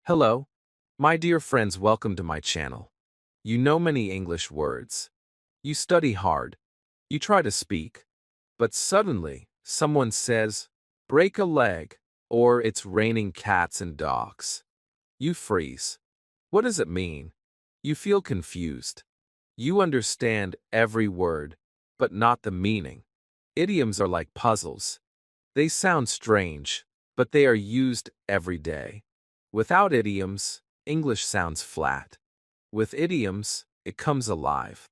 Hello, my dear friends, welcome to my channel. You know many English words. You study hard. You try to speak. But suddenly, someone says, break a leg, or it's raining cats and dogs. You freeze. What does it mean? You feel confused. You understand every word, but not the meaning. Idioms are like puzzles. They sound strange, but they are used every day. Without idioms, English sounds flat. With idioms, it comes alive.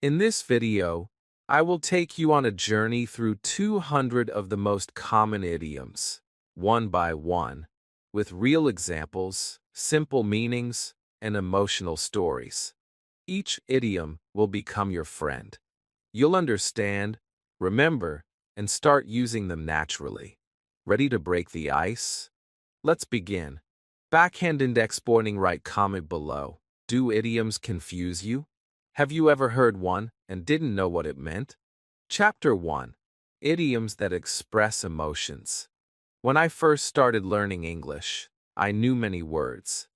In this video, I will take you on a journey through 200 of the most common idioms, one by one, with real examples, simple meanings, and emotional stories. Each idiom will become your friend. You'll understand, remember, and start using them naturally. Ready to break the ice? Let's begin. Backhand index pointing right, comment below. Do idioms confuse you? Have you ever heard one and didn't know what it meant? Chapter 1. Idioms that express emotions. When I first started learning English, I knew many words.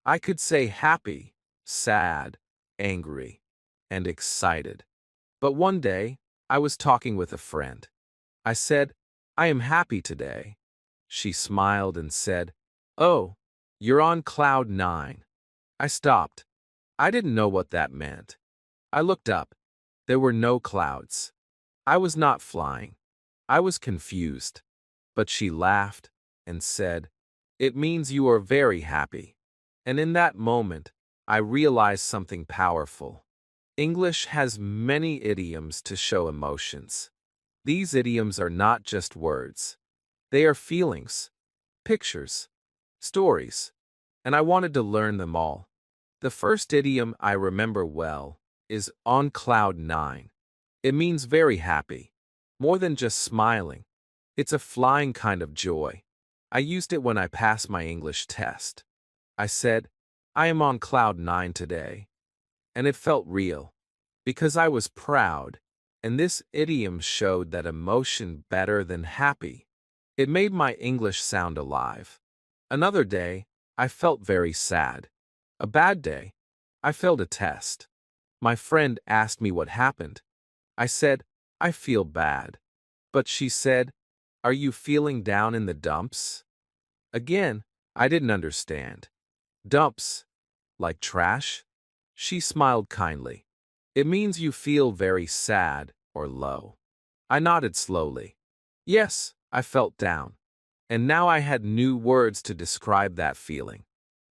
I could say happy, sad, angry, and excited. But one day, I was talking with a friend. I said, I am happy today. She smiled and said, Oh, you're on cloud 9. I stopped. I didn't know what that meant. I looked up. There were no clouds. I was not flying. I was confused. But she laughed and said, It means you are very happy. And in that moment, I realized something powerful. English has many idioms to show emotions. These idioms are not just words. They are feelings, pictures, stories, and I wanted to learn them all. The first idiom I remember well is on cloud 9. It means very happy, more than just smiling. It's a flying kind of joy. I used it when I passed my English test. I said, I am on cloud 9 today. And it felt real, because I was proud, and this idiom showed that emotion better than happy. It made my English sound alive. Another day, I felt very sad. A bad day. I failed a test. My friend asked me what happened. I said, I feel bad. But she said, Are you feeling down in the dumps? Again, I didn't understand. Dumps? Like trash? She smiled kindly. It means you feel very sad or low. I nodded slowly. Yes, I felt down. And now I had new words to describe that feeling.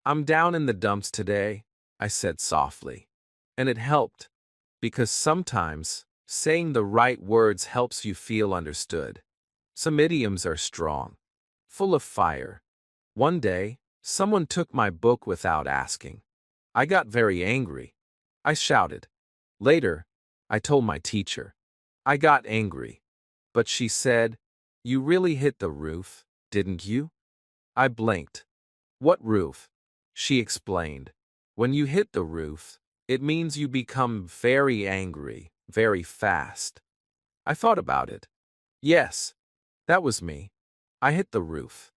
I'm down in the dumps today, I said softly. And it helped, because sometimes saying the right words helps you feel understood. Some idioms are strong, full of fire. One day, someone took my book without asking. I got very angry. I shouted. Later, I told my teacher. I got angry. But she said, You really hit the roof, didn't you? I blinked. What roof? She explained. When you hit the roof, it means you become very angry, very fast. I thought about it. Yes, that was me. I hit the roof.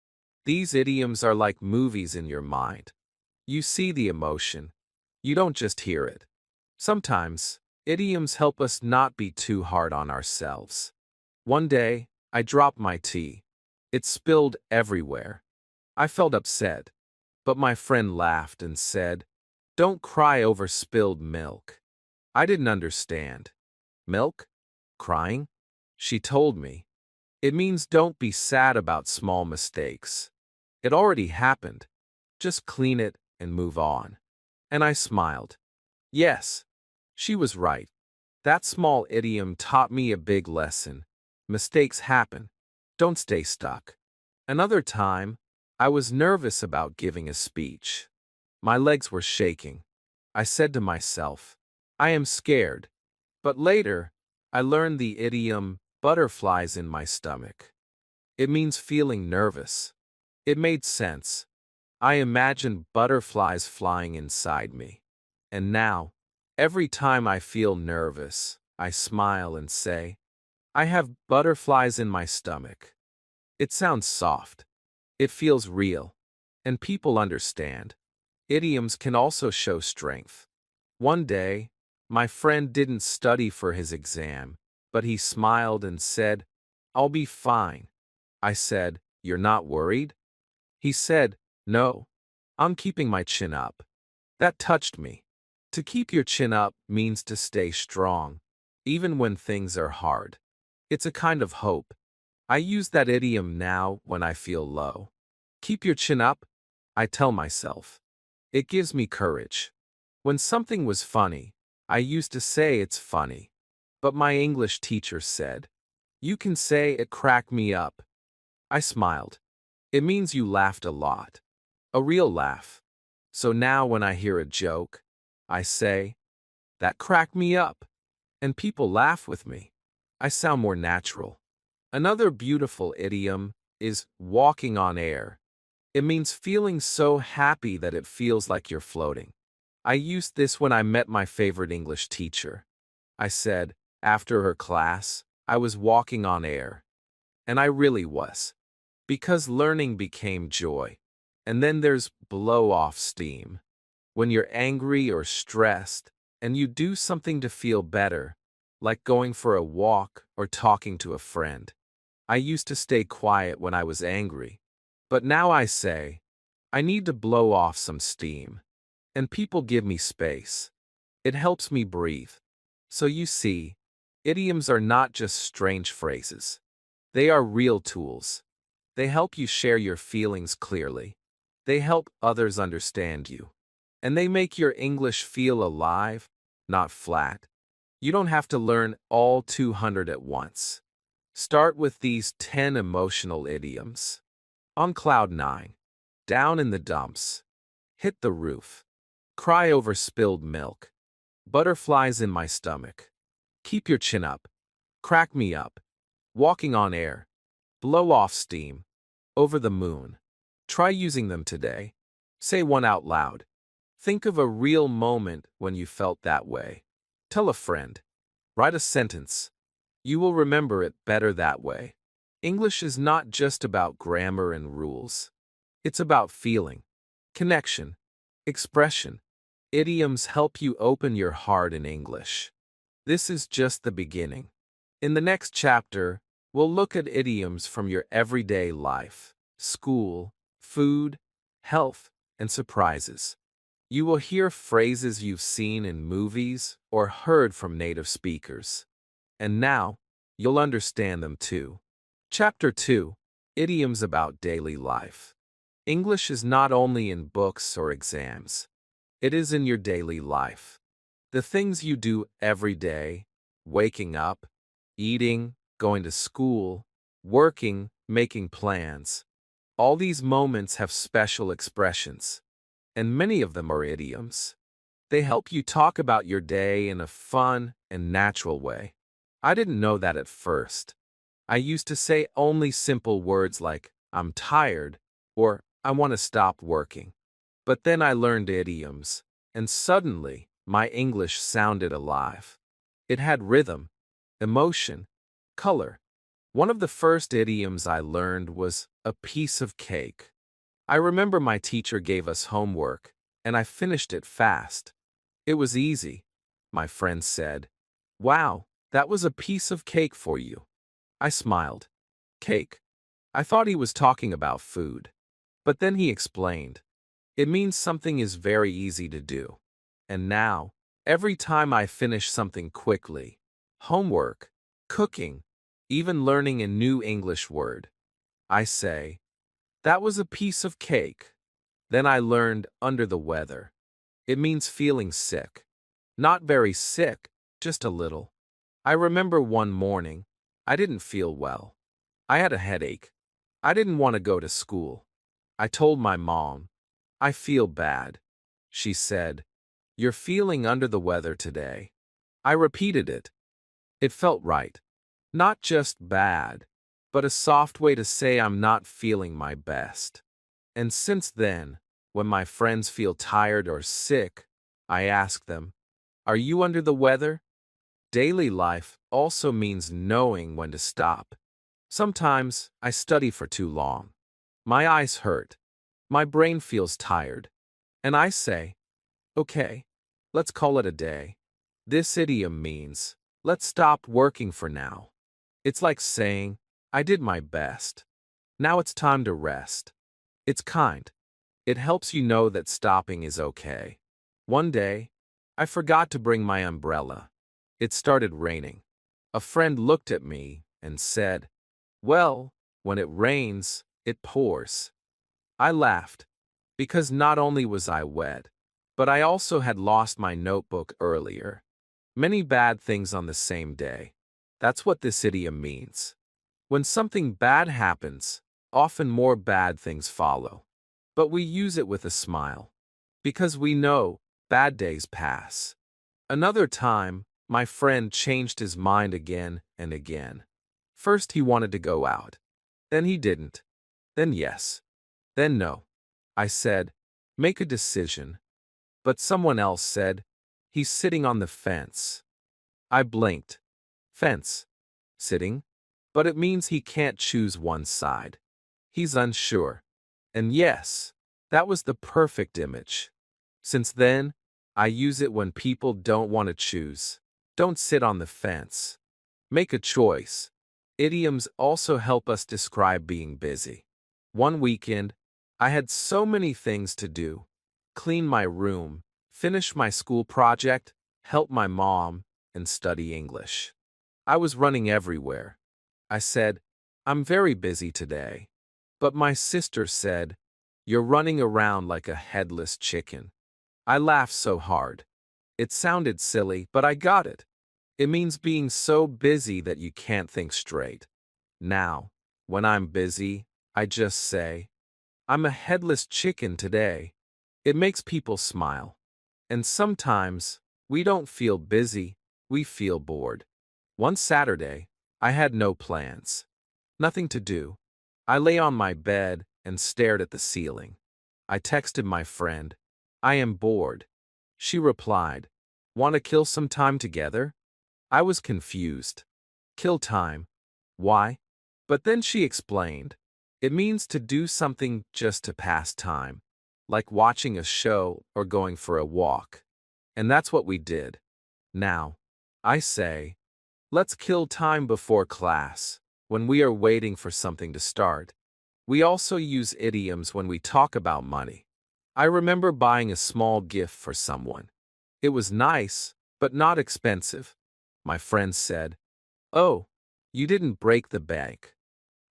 These idioms are like movies in your mind. You see the emotion. You don't just hear it. Sometimes, idioms help us not be too hard on ourselves. One day, I dropped my tea. It spilled everywhere. I felt upset, but my friend laughed and said, Don't cry over spilled milk. I didn't understand. Milk? Crying? She told me. It means don't be sad about small mistakes. It already happened. Just clean it and move on. And I smiled. Yes, she was right. That small idiom taught me a big lesson. Mistakes happen. Don't stay stuck. Another time, I was nervous about giving a speech. My legs were shaking. I said to myself, I am scared. But later, I learned the idiom butterflies in my stomach. It means feeling nervous. It made sense. I imagined butterflies flying inside me. And now, every time I feel nervous, I smile and say, I have butterflies in my stomach. It sounds soft. It feels real. and people understand. Idioms can also show strength. One day, my friend didn't study for his exam, but he smiled and said, "I'll be fine." I said, "You're not worried?" He said, "No, I'm keeping my chin up." That touched me. To keep your chin up means to stay strong, even when things are hard. It's a kind of hope. I use that idiom now when I feel low. Keep your chin up, I tell myself. It gives me courage. When something was funny, I used to say it's funny. But my English teacher said, "You can say it cracked me up." I smiled. It means you laughed a lot. A real laugh. So now when I hear a joke, I say, "That cracked me up." And people laugh with me. I sound more natural. Another beautiful idiom is walking on air. It means feeling so happy that it feels like you're floating. I used this when I met my favorite English teacher. I said, after her class, I was walking on air. And I really was. Because learning became joy. And then there's blow off steam. When you're angry or stressed, and you do something to feel better, like going for a walk or talking to a friend. I used to stay quiet when I was angry. But now I say, I need to blow off some steam. And people give me space. It helps me breathe. So you see, idioms are not just strange phrases. They are real tools. They help you share your feelings clearly. They help others understand you. And they make your English feel alive, not flat. You don't have to learn all 200 at once. Start with these 10 emotional idioms. On cloud 9. Down in the dumps. Hit the roof. Cry over spilled milk. Butterflies in my stomach. Keep your chin up. Crack me up. Walking on air. Blow off steam. Over the moon. Try using them today. Say one out loud. Think of a real moment when you felt that way. Tell a friend. Write a sentence. You will remember it better that way. English is not just about grammar and rules. It's about feeling, connection, expression. Idioms help you open your heart in English. This is just the beginning. In the next chapter, we'll look at idioms from your everyday life, school, food, health, and surprises. You will hear phrases you've seen in movies or heard from native speakers. And now, you'll understand them too. Chapter 2. Idioms about daily life. English is not only in books or exams. It is in your daily life. The things you do every day, waking up, eating, going to school, working, making plans. All these moments have special expressions, and many of them are idioms. They help you talk about your day in a fun and natural way. I didn't know that at first. I used to say only simple words like, "I'm tired," or "I want to stop working." But then I learned idioms, and suddenly, my English sounded alive. It had rhythm, emotion, color. One of the first idioms I learned was a piece of cake. I remember my teacher gave us homework, and I finished it fast. It was easy. My friend said, "Wow, that was a piece of cake for you." I smiled. Cake. I thought he was talking about food. But then he explained. It means something is very easy to do. And now, every time I finish something quickly, homework, cooking, even learning a new English word, I say, "That was a piece of cake." Then I learned under the weather. It means feeling sick. Not very sick, just a little. I remember one morning, I didn't feel well. I had a headache. I didn't want to go to school. I told my mom, "I feel bad." She said, "You're feeling under the weather today." I repeated it. It felt right. Not just bad, but a soft way to say I'm not feeling my best. And since then, when my friends feel tired or sick, I ask them, "Are you under the weather?" Daily life also means knowing when to stop. Sometimes I study for too long. My eyes hurt. My brain feels tired. And I say, okay, let's call it a day. This idiom means, let's stop working for now. It's like saying, I did my best. Now it's time to rest. It's kind. It helps you know that stopping is okay. One day, I forgot to bring my umbrella. It started raining. A friend looked at me and said, well, when it rains, it pours. I laughed, because not only was I wet, but I also had lost my notebook earlier. Many bad things on the same day. That's what this idiom means. When something bad happens, often more bad things follow. But we use it with a smile, because we know bad days pass. Another time, my friend changed his mind again and again. First he wanted to go out. Then he didn't. Then yes. Then no. I said, make a decision. But someone else said, he's sitting on the fence. I blinked. Fence. Sitting? But it means he can't choose one side. He's unsure. And yes, that was the perfect image. Since then, I use it when people don't want to choose. Don't sit on the fence. Make a choice. Idioms also help us describe being busy. One weekend, I had so many things to do. Clean my room, finish my school project, help my mom, and study English. I was running everywhere. I said, I'm very busy today. But my sister said, you're running around like a headless chicken. I laughed so hard. It sounded silly, but I got it. It means being so busy that you can't think straight. Now, when I'm busy, I just say, I'm a headless chicken today. It makes people smile. And sometimes, we don't feel busy, we feel bored. One Saturday, I had no plans. Nothing to do. I lay on my bed and stared at the ceiling. I texted my friend, I am bored. She replied, want to kill some time together? I was confused. Kill time. Why? But then she explained, it means to do something just to pass time, like watching a show or going for a walk. And that's what we did. Now, I say, let's kill time before class, when we are waiting for something to start. We also use idioms when we talk about money. I remember buying a small gift for someone. It was nice, but not expensive. My friend said, oh, you didn't break the bank.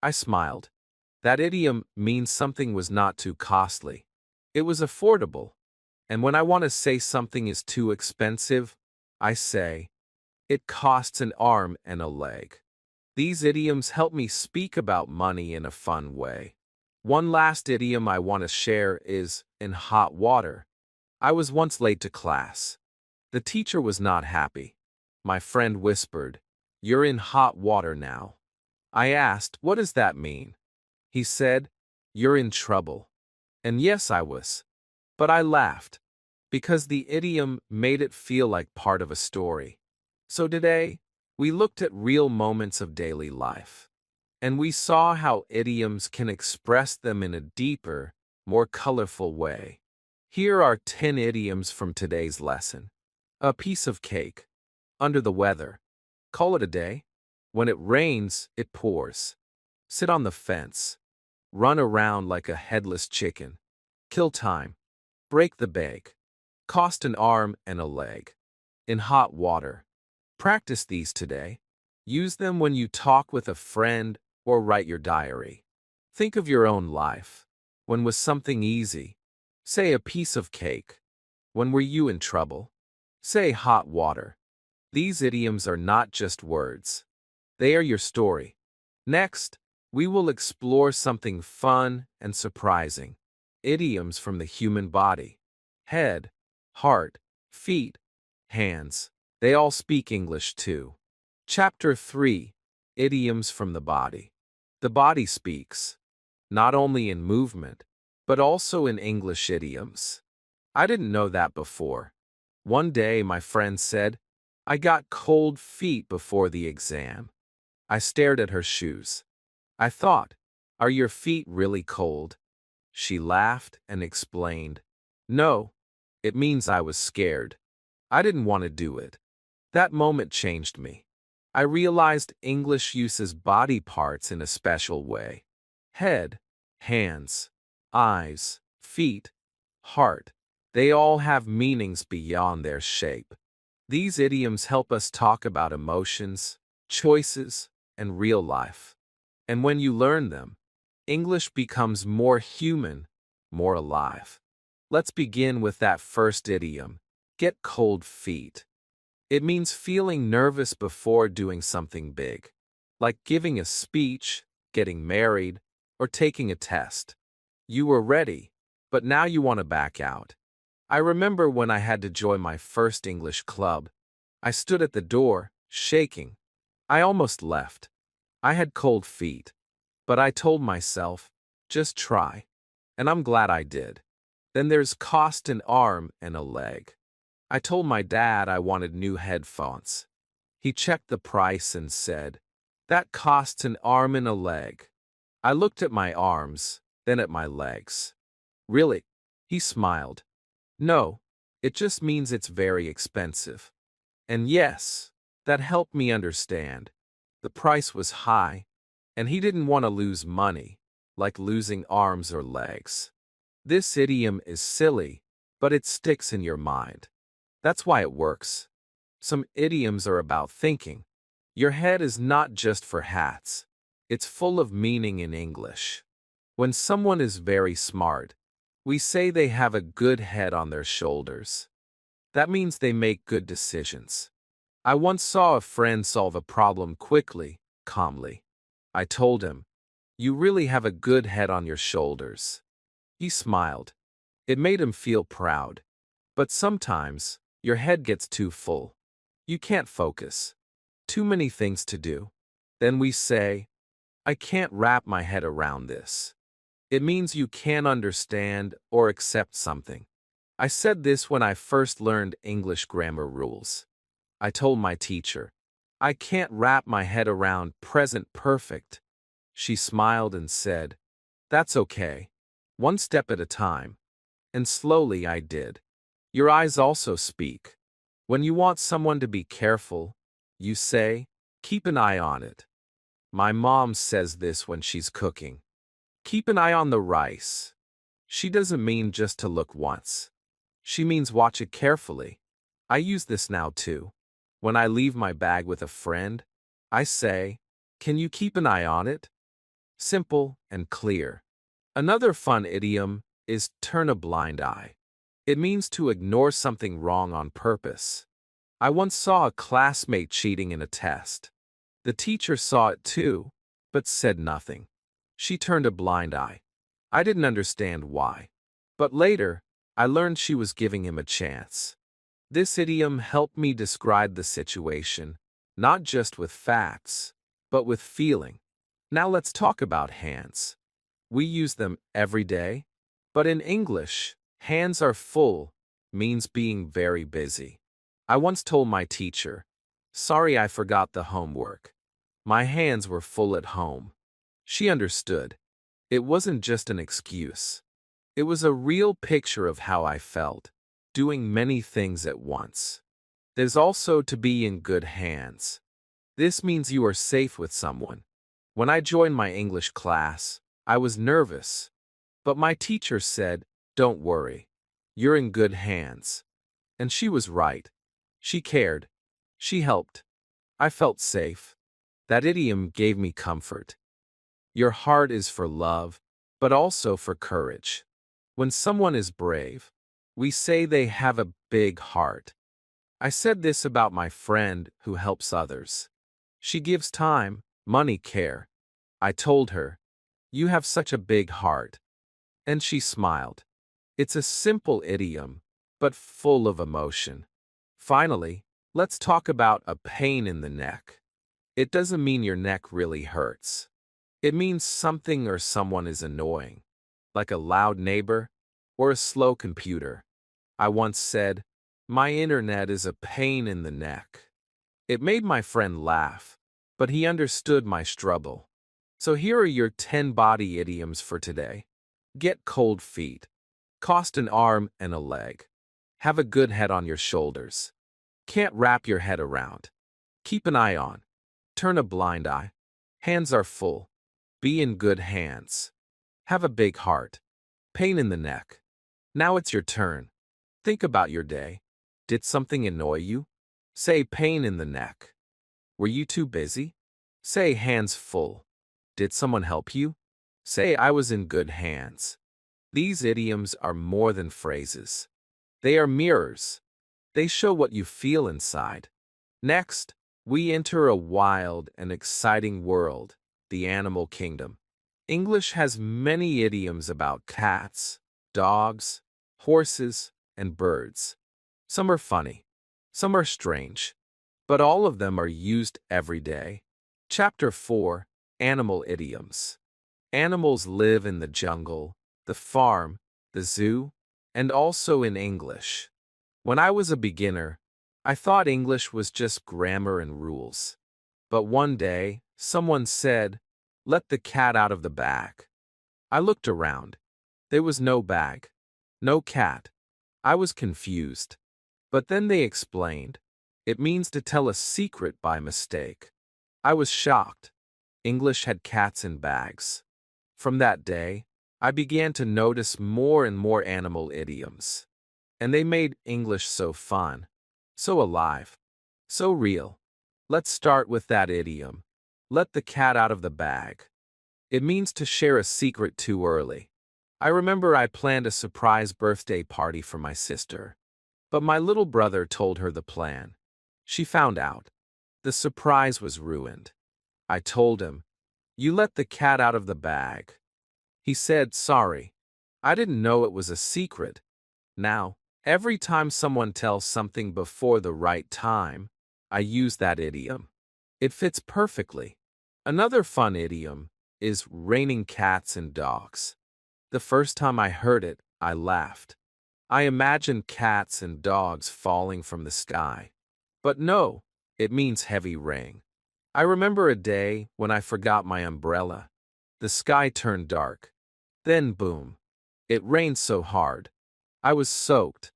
I smiled. That idiom means something was not too costly. It was affordable. And when I want to say something is too expensive, I say, it costs an arm and a leg. These idioms help me speak about money in a fun way. One last idiom I want to share is, in hot water. I was once late to class. The teacher was not happy. My friend whispered, you're in hot water now. I asked, what does that mean? He said, you're in trouble. And yes, I was. But I laughed, because the idiom made it feel like part of a story. So today, we looked at real moments of daily life. And we saw how idioms can express them in a deeper, more colorful way. Here are 10 idioms from today's lesson. A piece of cake. Under the weather. Call it a day. When it rains, it pours. Sit on the fence. Run around like a headless chicken. Kill time. Break the bank. Cost an arm and a leg. In hot water. Practice these today. Use them when you talk with a friend or write your diary. Think of your own life. When was something easy? Say a piece of cake. When were you in trouble? Say hot water. These idioms are not just words. They are your story. Next, we will explore something fun and surprising. Idioms from the human body. Head, heart, feet, hands. They all speak English too. Chapter 3. Idioms from the body. The body speaks, not only in movement, but also in English idioms. I didn't know that before. One day my friend said, I got cold feet before the exam. I stared at her shoes. I thought, are your feet really cold? She laughed and explained, "No, it means I was scared. I didn't want to do it." That moment changed me. I realized English uses body parts in a special way. Head, hands, eyes, feet, heart. They all have meanings beyond their shape. These idioms help us talk about emotions, choices, and real life. And when you learn them, English becomes more human, more alive. Let's begin with that first idiom, get cold feet. It means feeling nervous before doing something big, like giving a speech, getting married, or taking a test. You were ready, but now you want to back out. I remember when I had to join my first English club. I stood at the door, shaking. I almost left. I had cold feet, but I told myself, just try. And I'm glad I did. Then there's cost an arm and a leg. I told my dad I wanted new headphones. He checked the price and said, "That costs an arm and a leg." I looked at my arms, then at my legs. "Really?" He smiled. "No, it just means it's very expensive." And yes, that helped me understand. The price was high, and he didn't want to lose money, like losing arms or legs. This idiom is silly, but it sticks in your mind. That's why it works. Some idioms are about thinking. Your head is not just for hats. It's full of meaning in English. When someone is very smart, we say they have a good head on their shoulders. That means they make good decisions. I once saw a friend solve a problem quickly, calmly. I told him, "You really have a good head on your shoulders." He smiled. It made him feel proud. But sometimes, your head gets too full. You can't focus. Too many things to do. Then we say, "I can't wrap my head around this." It means you can't understand or accept something. I said this when I first learned English grammar rules. I told my teacher, "I can't wrap my head around present perfect." She smiled and said, "That's okay. One step at a time." And slowly I did. Your eyes also speak. When you want someone to be careful, you say, "Keep an eye on it." My mom says this when she's cooking. "Keep an eye on the rice." She doesn't mean just to look once. She means watch it carefully. I use this now too. When I leave my bag with a friend, I say, "Can you keep an eye on it?" Simple and clear. Another fun idiom is turn a blind eye. It means to ignore something wrong on purpose. I once saw a classmate cheating in a test. The teacher saw it too, but said nothing. She turned a blind eye. I didn't understand why. But later, I learned she was giving him a chance. This idiom helped me describe the situation, not just with facts, but with feeling. Now let's talk about hands. We use them every day, but in English, hands are full means being very busy. I once told my teacher, "Sorry I forgot the homework. My hands were full at home." She understood. It wasn't just an excuse. It was a real picture of how I felt, doing many things at once. There's also to be in good hands. This means you are safe with someone. When I joined my English class, I was nervous, but my teacher said, "Don't worry. You're in good hands." And she was right. She cared. She helped. I felt safe. That idiom gave me comfort. Your heart is for love, but also for courage. When someone is brave, we say they have a big heart. I said this about my friend who helps others. She gives time, money, care. I told her, "You have such a big heart." And she smiled. It's a simple idiom, but full of emotion. Finally, let's talk about a pain in the neck. It doesn't mean your neck really hurts. It means something or someone is annoying, like a loud neighbor or a slow computer. I once said, "My internet is a pain in the neck." It made my friend laugh, but he understood my struggle. So here are your 10 body idioms for today. Get cold feet. Cost an arm and a leg. Have a good head on your shoulders. Can't wrap your head around. Keep an eye on. Turn a blind eye. Hands are full. Be in good hands. Have a big heart. Pain in the neck. Now it's your turn. Think about your day. Did something annoy you? Say pain in the neck. Were you too busy? Say hands full. Did someone help you? Say I was in good hands. These idioms are more than phrases. They are mirrors. They show what you feel inside. Next, we enter a wild and exciting world, the animal kingdom. English has many idioms about cats, dogs, horses, and birds. Some are funny, some are strange, but all of them are used every day. Chapter 4: Animal Idioms. Animals live in the jungle, the farm, the zoo, and also in English. When I was a beginner, I thought English was just grammar and rules. But one day, someone said, "Let the cat out of the bag." I looked around. There was no bag, no cat. I was confused. But then they explained, it means to tell a secret by mistake. I was shocked. English had cats in bags. From that day, I began to notice more and more animal idioms. And they made English so fun, so alive, so real. Let's start with that idiom. Let the cat out of the bag. It means to share a secret too early. I remember I planned a surprise birthday party for my sister. But my little brother told her the plan. She found out. The surprise was ruined. I told him, "You let the cat out of the bag." He said, "Sorry. I didn't know it was a secret." Now, every time someone tells something before the right time, I use that idiom. It fits perfectly. Another fun idiom is raining cats and dogs. The first time I heard it, I laughed. I imagined cats and dogs falling from the sky. But no, it means heavy rain. I remember a day when I forgot my umbrella. The sky turned dark. Then boom. It rained so hard. I was soaked.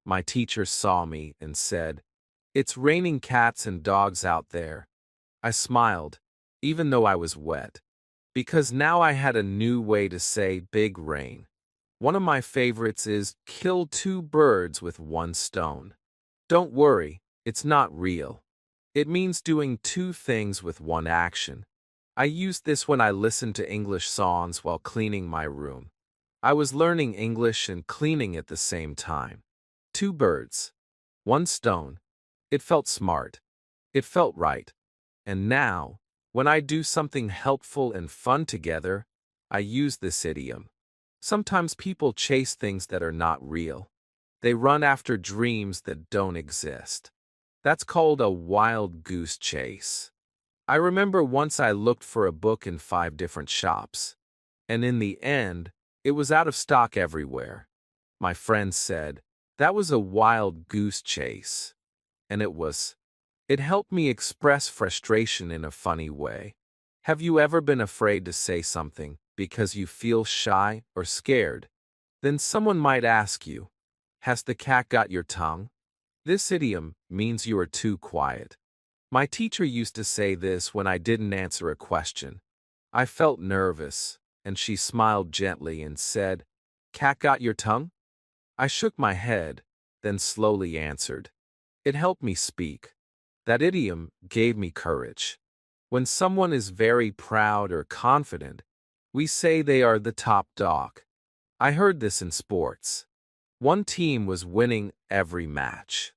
My teacher saw me and said, "It's raining cats and dogs out there." I smiled, even though I was wet, because now I had a new way to say big rain. One of my favorites is kill two birds with one stone. Don't worry, it's not real. It means doing two things with one action. I used this when I listened to English songs while cleaning my room. I was learning English and cleaning at the same time. Two birds, one stone. It felt smart. It felt right. And now, when I do something helpful and fun together, I use this idiom. Sometimes people chase things that are not real. They run after dreams that don't exist. That's called a wild goose chase. I remember once I looked for a book in 5 different shops. And in the end, it was out of stock everywhere. My friend said, "That was a wild goose chase." And it was. It helped me express frustration in a funny way. Have you ever been afraid to say something because you feel shy or scared? Then someone might ask you, "Has the cat got your tongue?" This idiom means you are too quiet. My teacher used to say this when I didn't answer a question. I felt nervous, and she smiled gently and said, "Cat got your tongue?" I shook my head, then slowly answered. It helped me speak. That idiom gave me courage. When someone is very proud or confident, we say they are the top dog. I heard this in sports. One team was winning every match.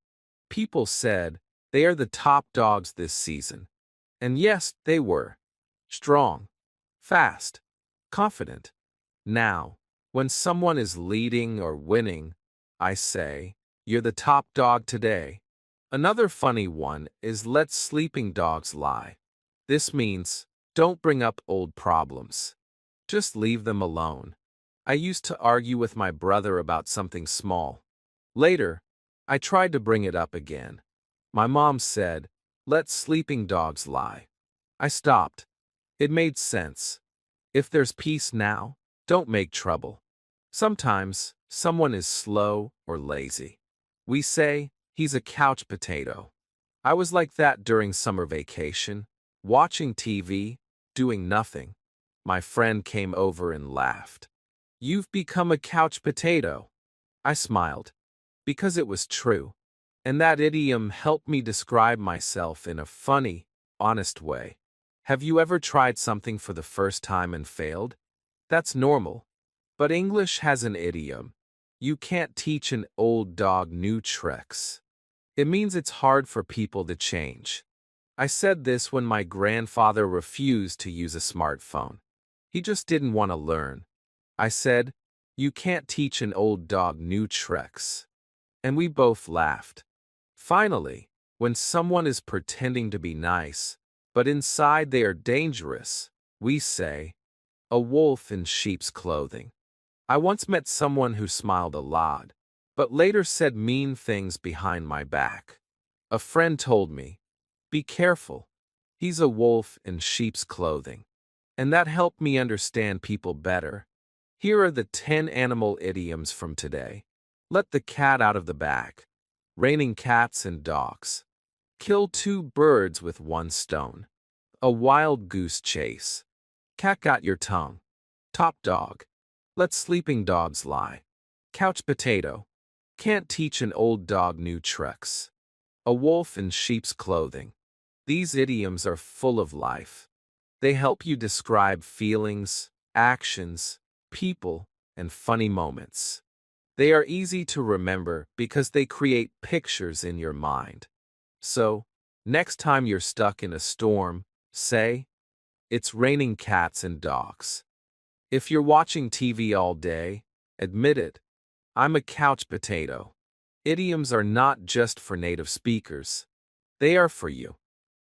People said they are the top dogs this season. And yes, they were. Strong, fast, confident. Now, when someone is leading or winning, I say, "You're the top dog today." Another funny one is "let sleeping dogs lie." This means don't bring up old problems. Just leave them alone. I used to argue with my brother about something small. Later, I tried to bring it up again. My mom said, "Let sleeping dogs lie." I stopped. It made sense. If there's peace now, don't make trouble. Sometimes, someone is slow or lazy. We say, he's a couch potato. I was like that during summer vacation, watching TV, doing nothing. My friend came over and laughed. You've become a couch potato. I smiled, because it was true. And that idiom helped me describe myself in a funny, honest way. Have you ever tried something for the first time and failed? That's normal. But English has an idiom. You can't teach an old dog new tricks. It means it's hard for people to change. I said this when my grandfather refused to use a smartphone. He just didn't want to learn. I said, you can't teach an old dog new tricks. And we both laughed. Finally, when someone is pretending to be nice, but inside they are dangerous, we say, a wolf in sheep's clothing. I once met someone who smiled a lot, but later said mean things behind my back. A friend told me, be careful, he's a wolf in sheep's clothing. And that helped me understand people better. Here are the 10 animal idioms from today. Let the cat out of the bag. Raining cats and dogs. Kill 2 birds with 1 stone. A wild goose chase. Cat got your tongue. Top dog. Let sleeping dogs lie. Couch potato. Can't teach an old dog new tricks. A wolf in sheep's clothing. These idioms are full of life. They help you describe feelings, actions, people, and funny moments. They are easy to remember because they create pictures in your mind. So, next time you're stuck in a storm, say, it's raining cats and dogs. If you're watching TV all day, admit it. I'm a couch potato. Idioms are not just for native speakers. They are for you.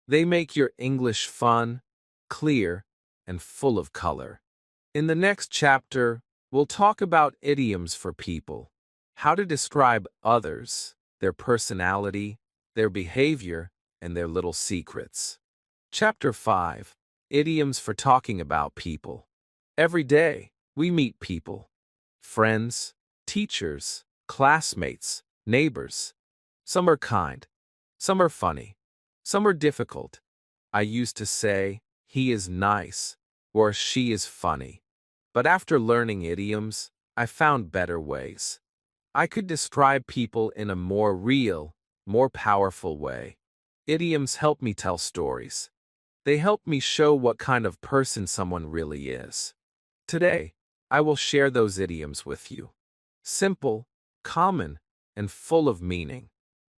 They make your English fun, clear, and full of color. In the next chapter, we'll talk about idioms for people, how to describe others, their personality, their behavior, and their little secrets. Chapter 5, Idioms for talking about people. Every day, we meet people. Friends, teachers, classmates, neighbors. Some are kind. Some are funny. Some are difficult. I used to say, he is nice, or she is funny. But after learning idioms, I found better ways. I could describe people in a more real, more powerful way. Idioms help me tell stories. They help me show what kind of person someone really is. Today, I will share those idioms with you. Simple, common, and full of meaning.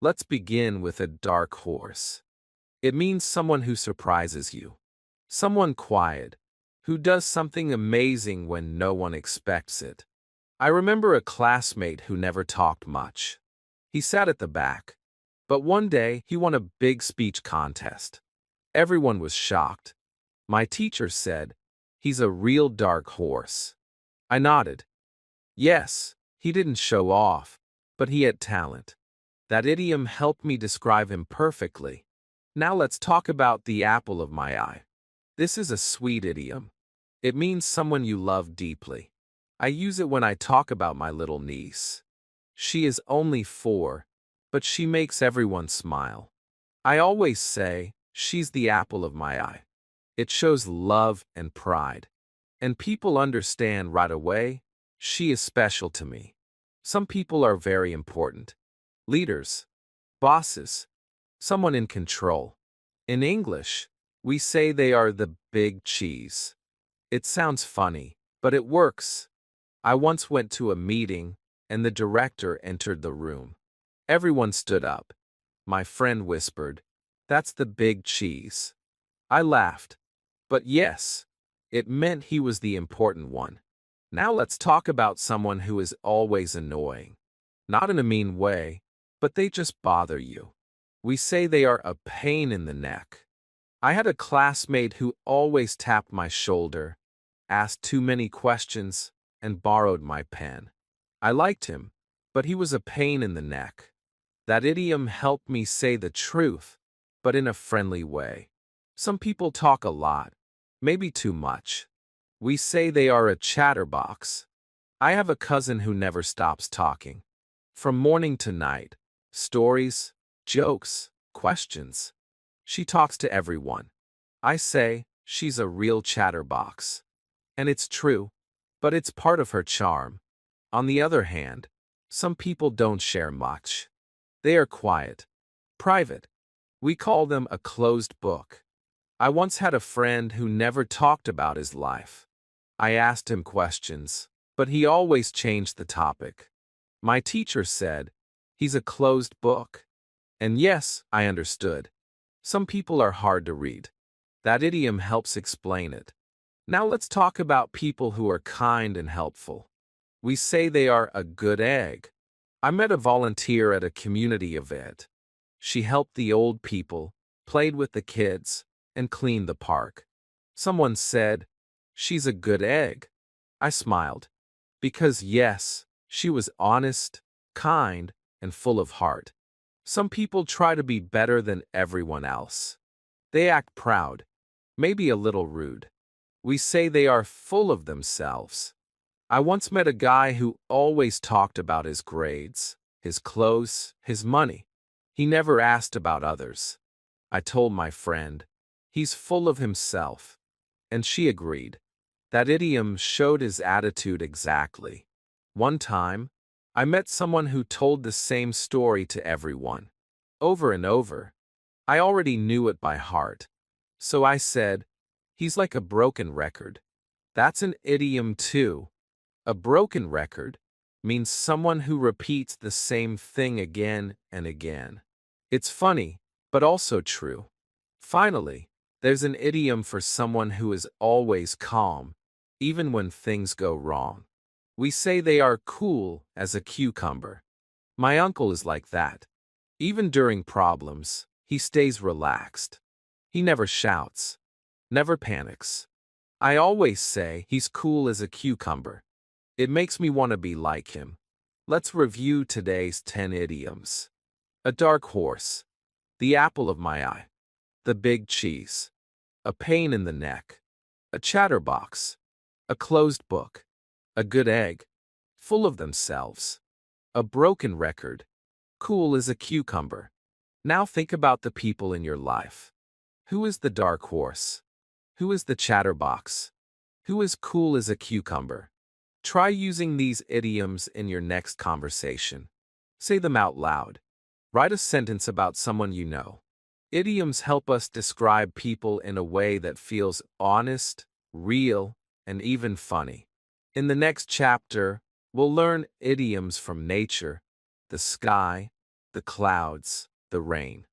Let's begin with a dark horse. It means someone who surprises you. Someone quiet, who does something amazing when no one expects it. I remember a classmate who never talked much. He sat at the back, but one day he won a big speech contest. Everyone was shocked. My teacher said, he's a real dark horse. I nodded. Yes, he didn't show off, but he had talent. That idiom helped me describe him perfectly. Now let's talk about the apple of my eye. This is a sweet idiom. It means someone you love deeply. I use it when I talk about my little niece. She is only 4, but she makes everyone smile. I always say, she's the apple of my eye. It shows love and pride. And people understand right away, she is special to me. Some people are very important. Leaders, bosses, someone in control. In English, we say they are the big cheese. It sounds funny, but it works. I once went to a meeting, and the director entered the room. Everyone stood up. My friend whispered, that's the big cheese. I laughed. But yes, it meant he was the important one. Now let's talk about someone who is always annoying. Not in a mean way, but they just bother you. We say they are a pain in the neck. I had a classmate who always tapped my shoulder, asked too many questions, and borrowed my pen. I liked him, but he was a pain in the neck. That idiom helped me say the truth, but in a friendly way. Some people talk a lot, maybe too much. We say they are a chatterbox. I have a cousin who never stops talking. From morning to night. Stories, jokes, questions. She talks to everyone. I say, she's a real chatterbox. And it's true, but it's part of her charm. On the other hand, some people don't share much. They are quiet, private. We call them a closed book. I once had a friend who never talked about his life. I asked him questions, but he always changed the topic. My teacher said, he's a closed book. And yes, I understood. Some people are hard to read. That idiom helps explain it. Now let's talk about people who are kind and helpful. We say they are a good egg. I met a volunteer at a community event. She helped the old people, played with the kids, and cleaned the park. Someone said, she's a good egg. I smiled. Because yes, she was honest, kind, and full of heart. Some people try to be better than everyone else. They act proud, maybe a little rude. We say they are full of themselves. I once met a guy who always talked about his grades, his clothes, his money. He never asked about others. I told my friend, he's full of himself. And she agreed. That idiom showed his attitude exactly. One time, I met someone who told the same story to everyone, over and over. I already knew it by heart. So I said, he's like a broken record. That's an idiom too. A broken record means someone who repeats the same thing again and again. It's funny, but also true. Finally, there's an idiom for someone who is always calm, even when things go wrong. We say they are cool as a cucumber. My uncle is like that. Even during problems, he stays relaxed. He never shouts, never panics. I always say he's cool as a cucumber. It makes me want to be like him. Let's review today's 10 idioms. A dark horse, the apple of my eye, the big cheese, a pain in the neck, a chatterbox, a closed book, a good egg, full of themselves, a broken record, cool as a cucumber. Now think about the people in your life. Who is the dark horse? Who is the chatterbox? Who is cool as a cucumber? Try using these idioms in your next conversation. Say them out loud. Write a sentence about someone you know. Idioms help us describe people in a way that feels honest, real, and even funny. In the next chapter, we'll learn idioms from nature, the sky, the clouds, the rain.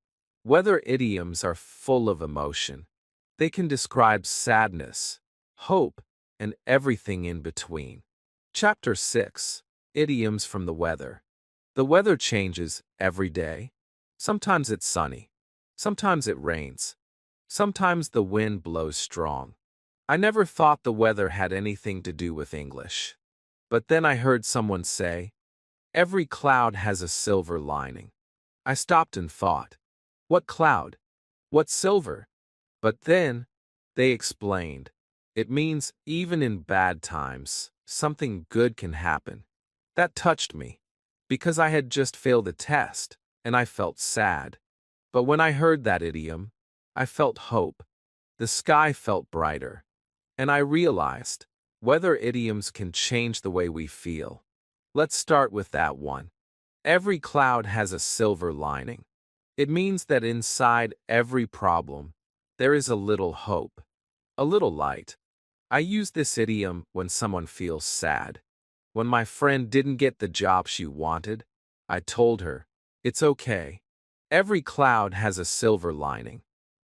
Weather idioms are full of emotion. They can describe sadness, hope, and everything in between. Chapter 6. Idioms from the weather. The weather changes every day. Sometimes it's sunny. Sometimes it rains. Sometimes the wind blows strong. I never thought the weather had anything to do with English. But then I heard someone say, every cloud has a silver lining. I stopped and thought, what cloud? What silver? But then, they explained, it means even in bad times, something good can happen. That touched me, because I had just failed a test, and I felt sad. But when I heard that idiom, I felt hope. The sky felt brighter. And I realized, weather idioms can change the way we feel. Let's start with that one. Every cloud has a silver lining. It means that inside every problem, there is a little hope, a little light. I use this idiom when someone feels sad. When my friend didn't get the job she wanted, I told her, it's okay. Every cloud has a silver lining.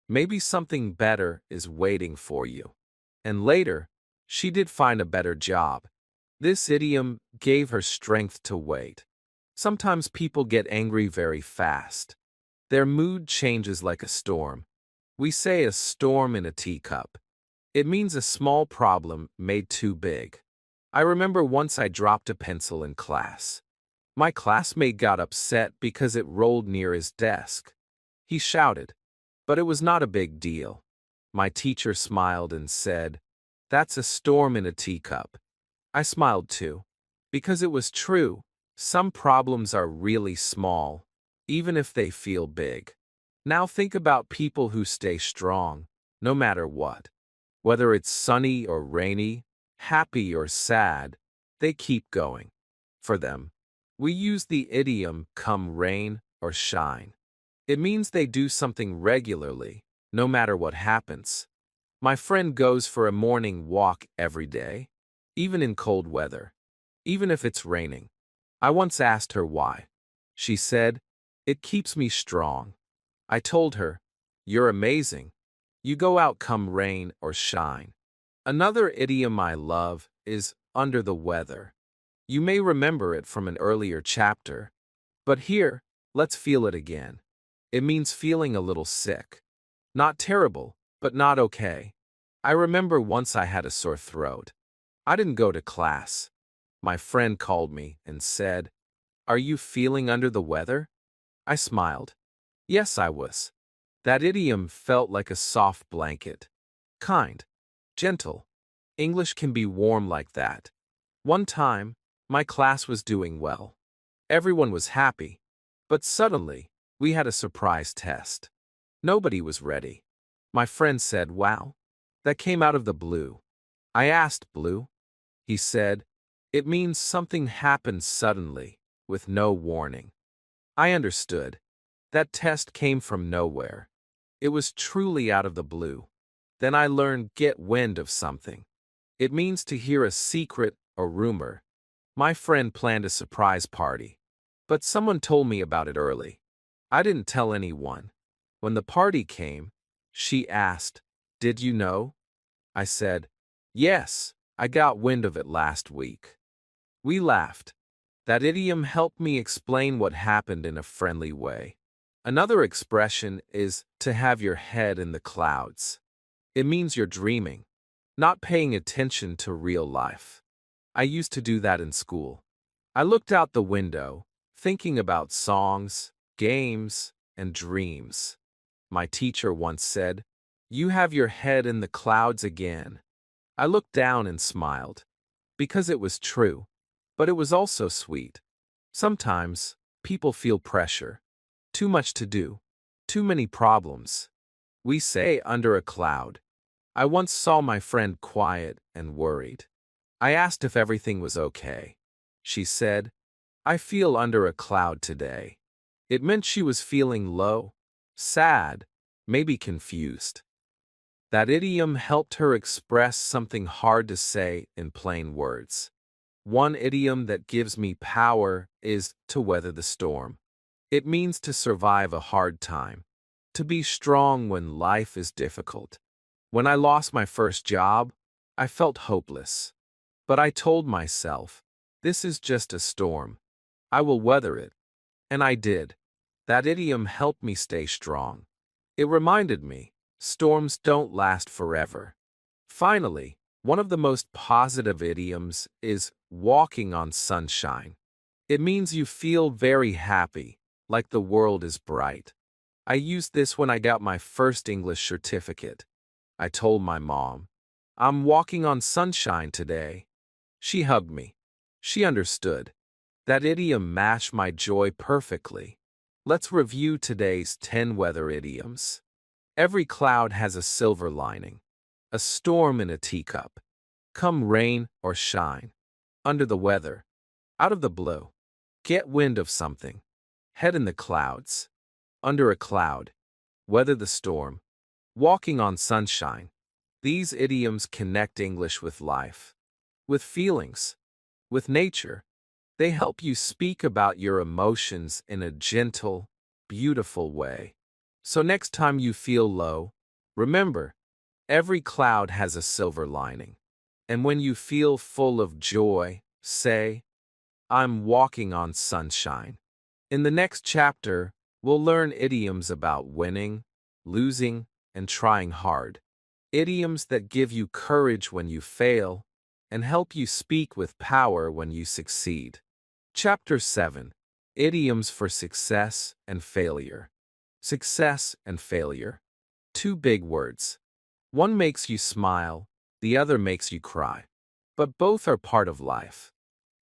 Maybe something better is waiting for you. And later, she did find a better job. This idiom gave her strength to wait. Sometimes people get angry very fast. Their mood changes like a storm. We say a storm in a teacup. It means a small problem made too big. I remember once I dropped a pencil in class. My classmate got upset because it rolled near his desk. He shouted, but it was not a big deal. My teacher smiled and said, that's a storm in a teacup. I smiled too. Because it was true, some problems are really small, even if they feel big. Now think about people who stay strong, no matter what. Whether it's sunny or rainy, happy or sad, they keep going. For them, we use the idiom come rain or shine. It means they do something regularly, no matter what happens. My friend goes for a morning walk every day, even in cold weather, even if it's raining. I once asked her why. She said, "It keeps me strong." I told her, "You're amazing. You go out come rain or shine." Another idiom I love is under the weather. You may remember it from an earlier chapter, but here, let's feel it again. It means feeling a little sick. Not terrible, but not okay. I remember once I had a sore throat. I didn't go to class. My friend called me and said, "Are you feeling under the weather?" I smiled. Yes, I was. That idiom felt like a soft blanket. Kind. Gentle. English can be warm like that. One time, my class was doing well. Everyone was happy. But suddenly, we had a surprise test. Nobody was ready. My friend said, "Wow, that came out of the blue." I asked, "Blue?" He said, "It means something happened suddenly, with no warning." I understood. That test came from nowhere. It was truly out of the blue. Then I learned get wind of something. It means to hear a secret or rumor. My friend planned a surprise party, but someone told me about it early. I didn't tell anyone. When the party came, she asked, "Did you know?" I said, "Yes, I got wind of it last week." We laughed. That idiom helped me explain what happened in a friendly way. Another expression is to have your head in the clouds. It means you're dreaming, not paying attention to real life. I used to do that in school. I looked out the window, thinking about songs, games, and dreams. My teacher once said, "You have your head in the clouds again." I looked down and smiled, because it was true, but it was also sweet. Sometimes, people feel pressure. Too much to do. Too many problems. We say under a cloud. I once saw my friend quiet and worried. I asked if everything was okay. She said, "I feel under a cloud today." It meant she was feeling low, sad, maybe confused. That idiom helped her express something hard to say in plain words. One idiom that gives me power is to weather the storm. It means to survive a hard time, to be strong when life is difficult. When I lost my first job, I felt hopeless. But I told myself, this is just a storm. I will weather it. And I did. That idiom helped me stay strong. It reminded me, storms don't last forever. Finally, one of the most positive idioms is walking on sunshine. It means you feel very happy, like the world is bright. I used this when I got my first English certificate. I told my mom, "I'm walking on sunshine today." She hugged me. She understood. That idiom matched my joy perfectly. Let's review today's 10 weather idioms. Every cloud has a silver lining. A storm in a teacup. Come rain or shine. Under the weather. Out of the blue. Get wind of something. Head in the clouds. Under a cloud. Weather the storm. Walking on sunshine. These idioms connect English with life, with feelings, with nature. They help you speak about your emotions in a gentle, beautiful way. So next time you feel low, remember, every cloud has a silver lining. And when you feel full of joy, say, "I'm walking on sunshine." In the next chapter, we'll learn idioms about winning, losing, and trying hard. Idioms that give you courage when you fail and help you speak with power when you succeed. Chapter 7. Idioms for Success and Failure. Success and failure. Two big words. One makes you smile, the other makes you cry. But both are part of life.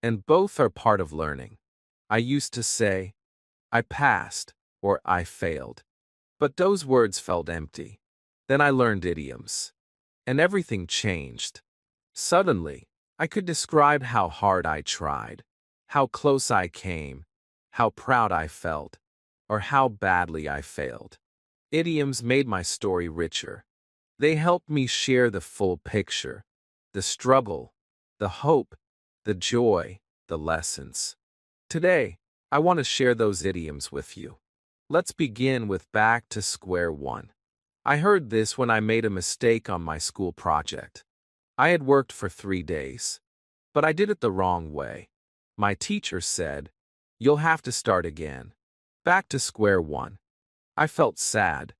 and both are part of learning. I used to say, I passed, or I failed. But those words felt empty. Then I learned idioms. And everything changed. Suddenly, I could describe how hard I tried, how close I came, how proud I felt, or how badly I failed. Idioms made my story richer. They helped me share the full picture, the struggle, the hope, the joy, the lessons. Today, I want to share those idioms with you. Let's begin with back to square one. I heard this when I made a mistake on my school project. I had worked for 3 days, but I did it the wrong way. My teacher said, "You'll have to start again." Back to square one. I felt sad,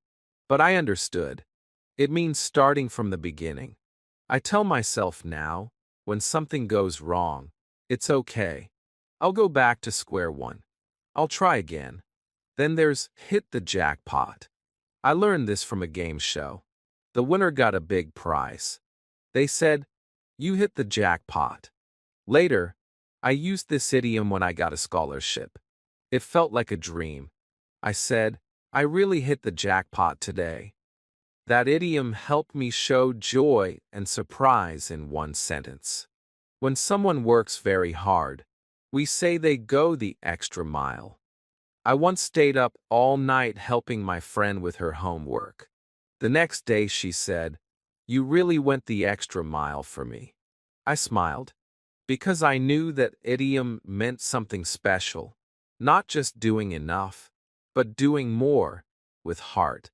but I understood. It means starting from the beginning. I tell myself now, when something goes wrong, it's okay. I'll go back to square one. I'll try again. Then there's hit the jackpot. I learned this from a game show. The winner got a big prize. They said, "You hit the jackpot." Later, I used this idiom when I got a scholarship. It felt like a dream. I said, "I really hit the jackpot today." That idiom helped me show joy and surprise in one sentence. When someone works very hard, we say they go the extra mile. I once stayed up all night helping my friend with her homework. The next day she said, "You really went the extra mile for me." I smiled, because I knew that idiom meant something special, not just doing enough, but doing more, with heart.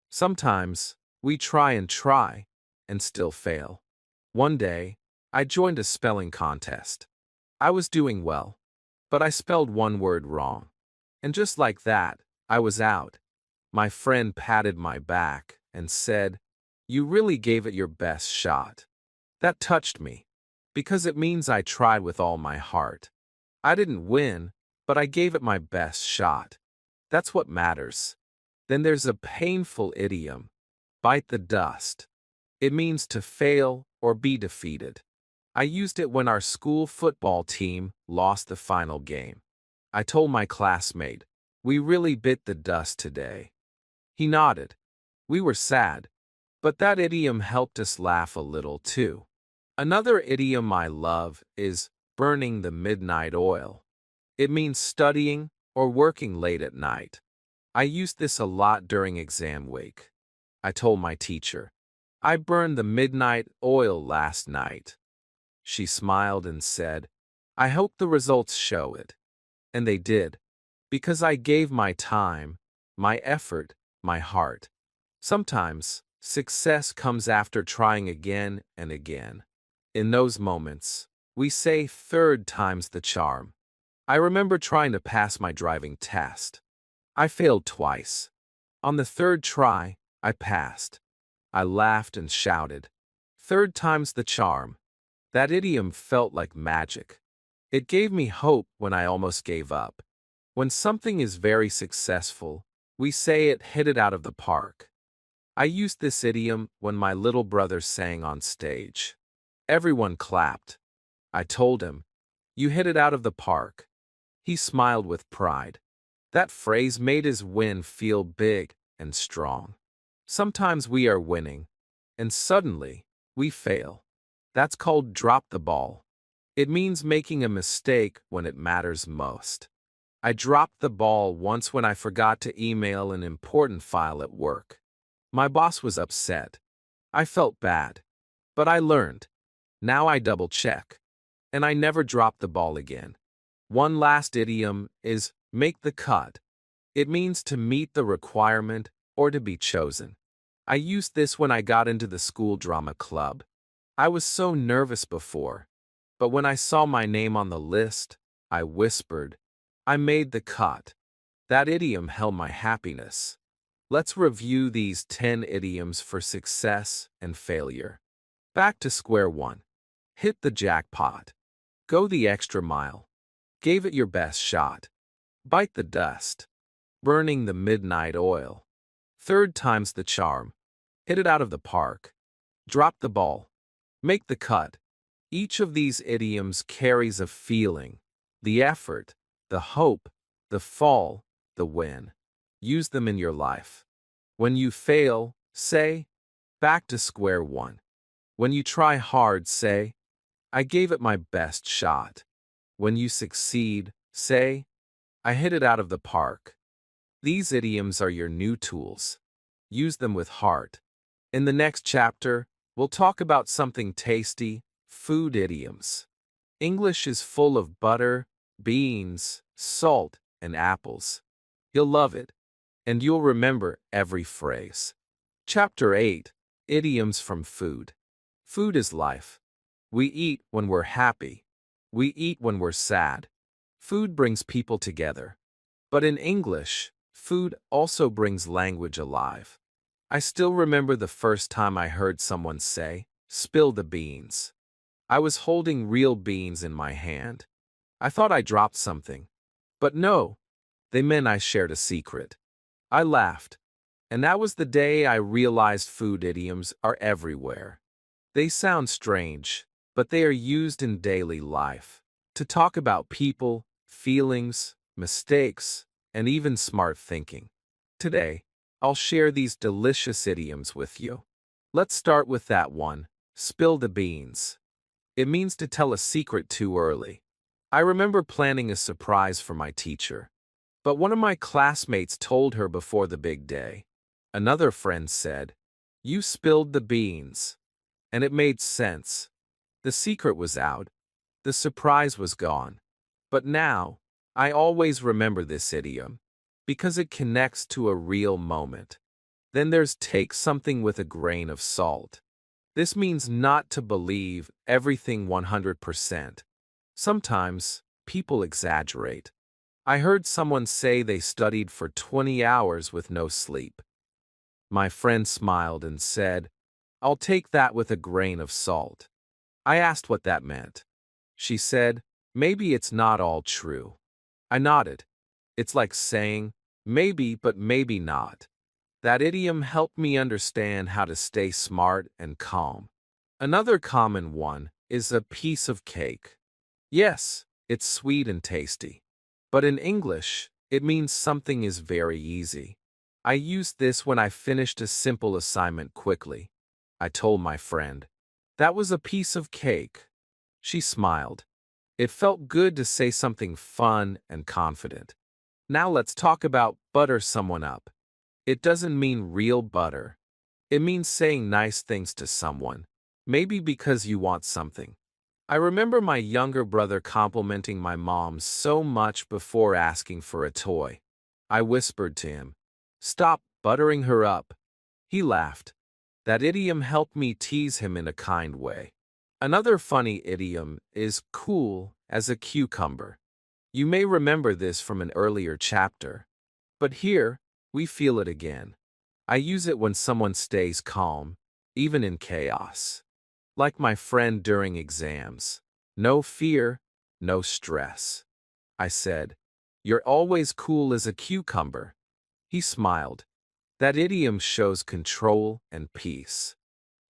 Sometimes, we try and still fail. One day, I joined a spelling contest. I was doing well, but I spelled one word wrong. And just like that, I was out. My friend patted my back and said, "You really gave it your best shot." That touched me, because it means I tried with all my heart. I didn't win, but I gave it my best shot. That's what matters. Then there's a painful idiom, bite the dust. It means to fail or be defeated. I used it when our school football team lost the final game. I told my classmate, "We really bit the dust today." He nodded. We were sad, but that idiom helped us laugh a little too. Another idiom I love is burning the midnight oil. It means studying or working late at night. I used this a lot during exam week. I told my teacher, "I burned the midnight oil last night." She smiled and said, "I hope the results show it." And they did, because I gave my time, my effort, my heart. Sometimes, success comes after trying again and again. In those moments, we say third time's the charm. I remember trying to pass my driving test. I failed twice. On the third try, I passed. I laughed and shouted, "Third time's the charm." That idiom felt like magic. It gave me hope when I almost gave up. When something is very successful, we say it hit it out of the park. I used this idiom when my little brother sang on stage. Everyone clapped. I told him, "You hit it out of the park." He smiled with pride. That phrase made his win feel big and strong. Sometimes we are winning, and suddenly, we fail. That's called drop the ball. It means making a mistake when it matters most. I dropped the ball once when I forgot to email an important file at work. My boss was upset. I felt bad. But I learned. Now I double-check. And I never drop the ball again. One last idiom is make the cut. It means to meet the requirement or to be chosen. I used this when I got into the school drama club. I was so nervous before, but when I saw my name on the list, I whispered, "I made the cut." That idiom held my happiness. Let's review these 10 idioms for success and failure. Back to square one. Hit the jackpot. Go the extra mile. Gave it your best shot. Bite the dust. Burning the midnight oil. Third time's the charm. Hit it out of the park. Drop the ball. Make the cut. Each of these idioms carries a feeling, the effort, the hope, the fall, the win. Use them in your life. When you fail, say, back to square one. When you try hard, say, I gave it my best shot. When you succeed, say, I hit it out of the park. These idioms are your new tools. Use them with heart. In the next chapter, we'll talk about something tasty, food idioms. English is full of butter, beans, salt, and apples. You'll love it, and you'll remember every phrase. Chapter 8, Idioms from Food. Food is life. We eat when we're happy. We eat when we're sad. Food brings people together. But in English, food also brings language alive. I still remember the first time I heard someone say, spill the beans. I was holding real beans in my hand. I thought I dropped something. But no, they meant I shared a secret. I laughed. And that was the day I realized food idioms are everywhere. They sound strange, but they are used in daily life to talk about people, feelings, mistakes, and even smart thinking. Today, I'll share these delicious idioms with you. Let's start with that one, spill the beans. It means to tell a secret too early. I remember planning a surprise for my teacher, but one of my classmates told her before the big day. Another friend said, you spilled the beans. And it made sense. The secret was out. The surprise was gone. But now, I always remember this idiom, because it connects to a real moment. Then there's take something with a grain of salt. This means not to believe everything 100%. Sometimes, people exaggerate. I heard someone say they studied for 20 hours with no sleep. My friend smiled and said, I'll take that with a grain of salt. I asked what that meant. She said, maybe it's not all true. I nodded. It's like saying, maybe but maybe not. That idiom helped me understand how to stay smart and calm. Another common one is a piece of cake. Yes, it's sweet and tasty. But in English, it means something is very easy. I used this when I finished a simple assignment quickly. I told my friend, that was a piece of cake. She smiled. It felt good to say something fun and confident. Now let's talk about butter someone up. It doesn't mean real butter. It means saying nice things to someone, maybe because you want something. I remember my younger brother complimenting my mom so much before asking for a toy. I whispered to him, stop buttering her up. He laughed. That idiom helped me tease him in a kind way. Another funny idiom is cool as a cucumber. You may remember this from an earlier chapter, but here we feel it again. I use it when someone stays calm, even in chaos. Like my friend during exams. No fear, no stress. I said, you're always cool as a cucumber. He smiled. That idiom shows control and peace.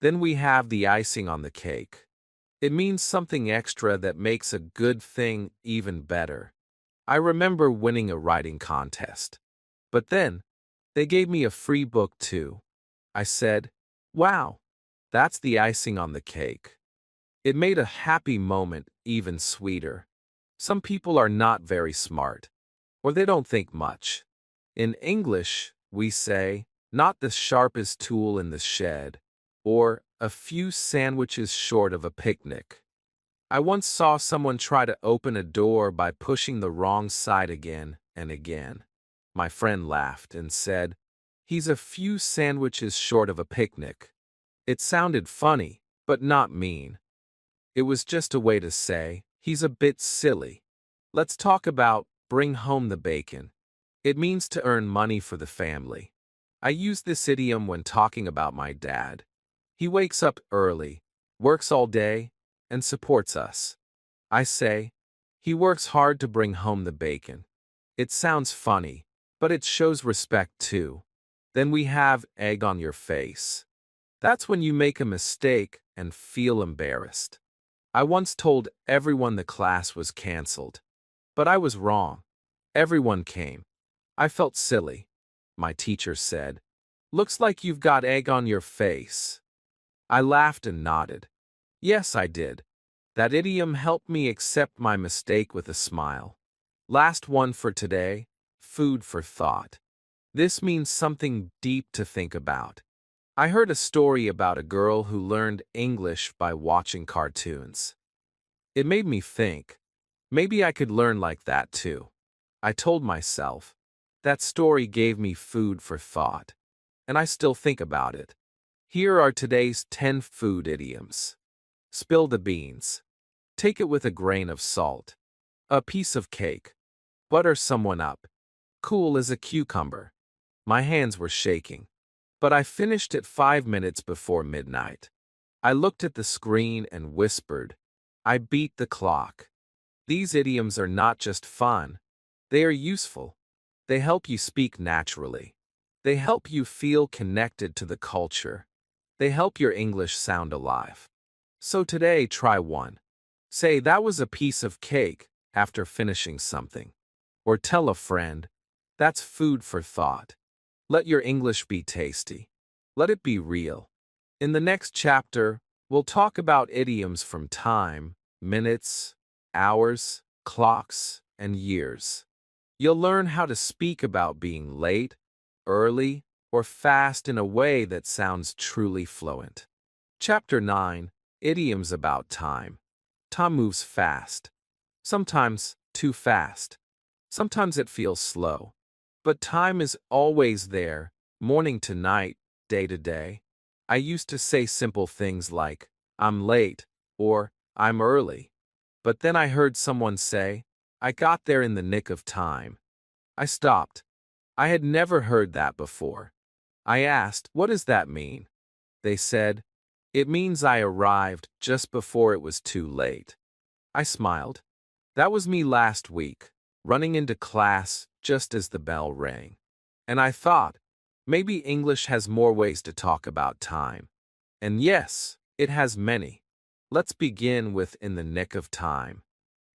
Then we have the icing on the cake. It means something extra that makes a good thing even better. I remember winning a writing contest. But then, they gave me a free book too. I said, wow, that's the icing on the cake. It made a happy moment even sweeter. Some people are not very smart, or they don't think much. In English, we say, not the sharpest tool in the shed, or a few sandwiches short of a picnic. I once saw someone try to open a door by pushing the wrong side again and again. My friend laughed and said, he's a few sandwiches short of a picnic. It sounded funny, but not mean. It was just a way to say, he's a bit silly. Let's talk about bring home the bacon. It means to earn money for the family. I use this idiom when talking about my dad. He wakes up early, works all day, and supports us. I say, he works hard to bring home the bacon. It sounds funny, but it shows respect too. Then we have egg on your face. That's when you make a mistake and feel embarrassed. I once told everyone the class was canceled. But I was wrong. Everyone came. I felt silly. My teacher said, "Looks like you've got egg on your face." I laughed and nodded. Yes, I did. That idiom helped me accept my mistake with a smile. Last one for today, food for thought. This means something deep to think about. I heard a story about a girl who learned English by watching cartoons. It made me think, maybe I could learn like that too. I told myself, that story gave me food for thought, and I still think about it. Here are today's 10 food idioms. Spill the beans. Take it with a grain of salt. A piece of cake. Butter someone up. Cool as a cucumber. My hands were shaking. But I finished it 5 minutes before midnight. I looked at the screen and whispered, I beat the clock. These idioms are not just fun. They are useful. They help you speak naturally. They help you feel connected to the culture. They help your English sound alive. So today, try one. Say, that was a piece of cake after finishing something. Or tell a friend, that's food for thought. Let your English be tasty. Let it be real. In the next chapter, we'll talk about idioms from time, minutes, hours, clocks, and years. You'll learn how to speak about being late, early, or fast in a way that sounds truly fluent. Chapter 9, Idioms about time. Time moves fast. Sometimes too fast. Sometimes it feels slow. But time is always there, morning to night, day to day. I used to say simple things like, I'm late, or I'm early. But then I heard someone say, I got there in the nick of time. I stopped. I had never heard that before. I asked, what does that mean? They said, it means I arrived just before it was too late. I smiled. That was me last week, running into class just as the bell rang. And I thought, maybe English has more ways to talk about time. And yes, it has many. Let's begin with in the nick of time.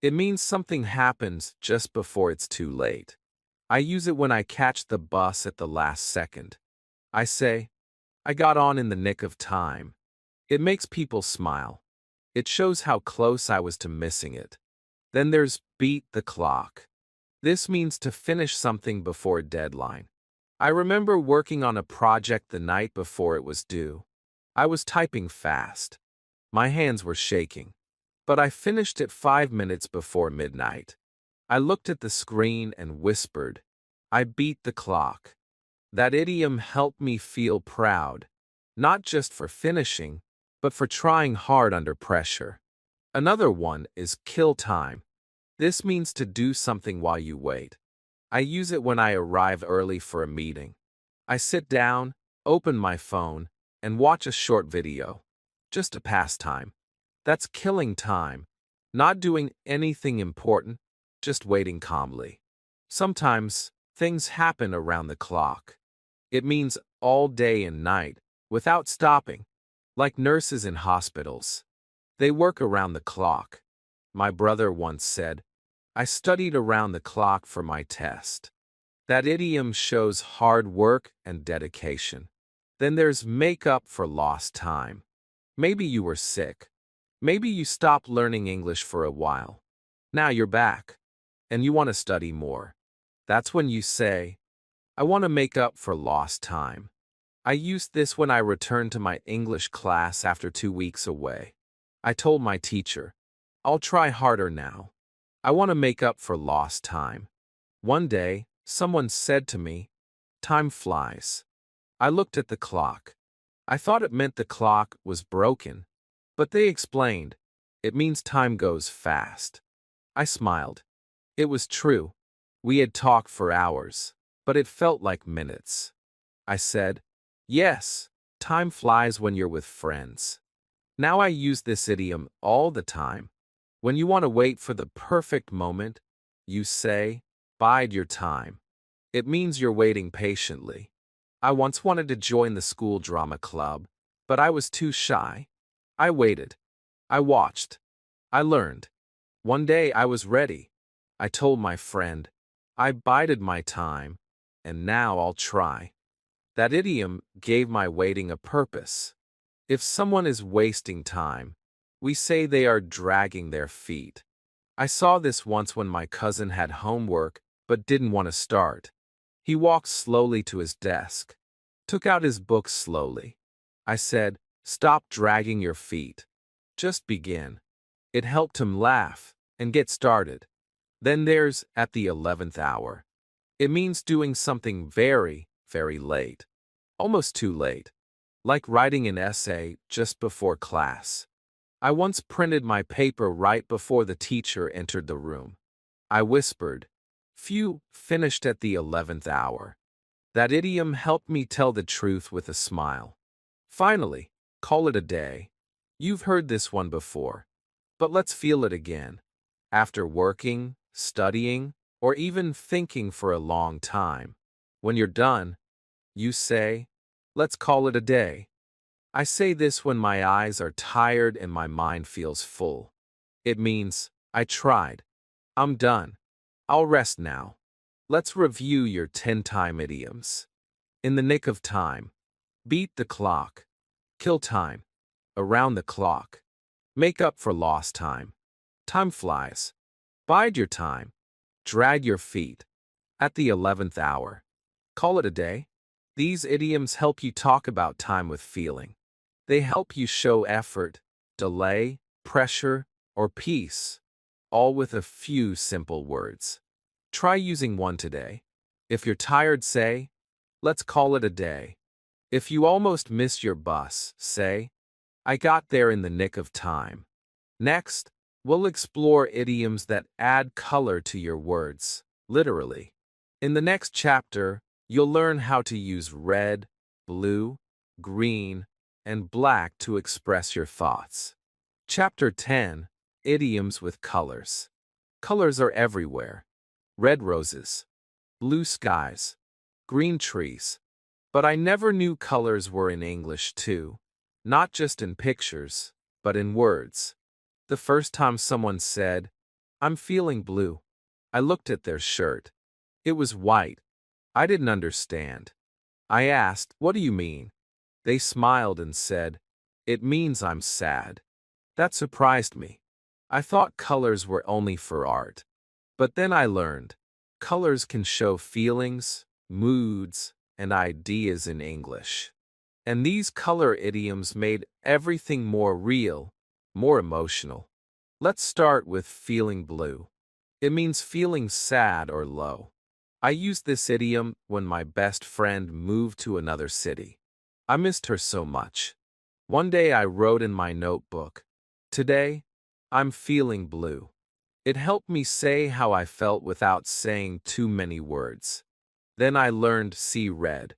It means something happens just before it's too late. I use it when I catch the bus at the last second. I say, I got on in the nick of time. It makes people smile. It shows how close I was to missing it. Then there's beat the clock. This means to finish something before a deadline. I remember working on a project the night before it was due. I was typing fast. My hands were shaking. But I finished it 5 minutes before midnight. I looked at the screen and whispered, I beat the clock. That idiom helped me feel proud, not just for finishing, but for trying hard under pressure. Another one is kill time. This means to do something while you wait. I use it when I arrive early for a meeting. I sit down, open my phone, and watch a short video. Just to pass time. That's killing time. Not doing anything important, just waiting calmly. Sometimes, things happen around the clock. It means all day and night, without stopping. Like nurses in hospitals. They work around the clock. My brother once said, I studied around the clock for my test. That idiom shows hard work and dedication. Then there's make up for lost time. Maybe you were sick. Maybe you stopped learning English for a while. Now you're back, and you want to study more. That's when you say, I want to make up for lost time. I used this when I returned to my English class after 2 weeks away. I told my teacher, I'll try harder now. I want to make up for lost time. One day, someone said to me, time flies. I looked at the clock. I thought it meant the clock was broken, but they explained, it means time goes fast. I smiled. It was true. We had talked for hours, but it felt like minutes. I said, yes, time flies when you're with friends. Now I use this idiom all the time. When you want to wait for the perfect moment, you say, bide your time. It means you're waiting patiently. I once wanted to join the school drama club, but I was too shy. I waited. I watched. I learned. One day I was ready. I told my friend, I bided my time, and now I'll try. That idiom gave my waiting a purpose. If someone is wasting time, we say they are dragging their feet. I saw this once when my cousin had homework but didn't want to start. He walked slowly to his desk, took out his book slowly. I said, "Stop dragging your feet. Just begin." It helped him laugh and get started. Then there's at the 11th hour. It means doing something very, very late. Almost too late. Like writing an essay just before class. I once printed my paper right before the teacher entered the room. I whispered, "Phew, finished at the 11th hour." That idiom helped me tell the truth with a smile. Finally, call it a day. You've heard this one before, but let's feel it again. After working, studying, or even thinking for a long time, when you're done, you say, "Let's call it a day." I say this when my eyes are tired and my mind feels full. It means, I tried. I'm done. I'll rest now. Let's review your 10-time idioms. In the nick of time. Beat the clock. Kill time. Around the clock. Make up for lost time. Time flies. Bide your time. Drag your feet. At the 11th hour. Call it a day. These idioms help you talk about time with feeling. They help you show effort, delay, pressure, or peace, all with a few simple words. Try using one today. If you're tired, say, "Let's call it a day." If you almost missed your bus, say, "I got there in the nick of time." Next, we'll explore idioms that add color to your words, literally. In the next chapter, you'll learn how to use red, blue, green, and black to express your thoughts. Chapter 10, Idioms with Colors. Colors are everywhere. Red roses, blue skies, green trees. But I never knew colors were in English too. Not just in pictures, but in words. The first time someone said, "I'm feeling blue," I looked at their shirt. It was white. I didn't understand. I asked, "What do you mean?" They smiled and said, "It means I'm sad." That surprised me. I thought colors were only for art. But then I learned, colors can show feelings, moods, and ideas in English. And these color idioms made everything more real, more emotional. Let's start with feeling blue. It means feeling sad or low. I used this idiom when my best friend moved to another city. I missed her so much. One day I wrote in my notebook, "Today, I'm feeling blue." It helped me say how I felt without saying too many words. Then I learned see red.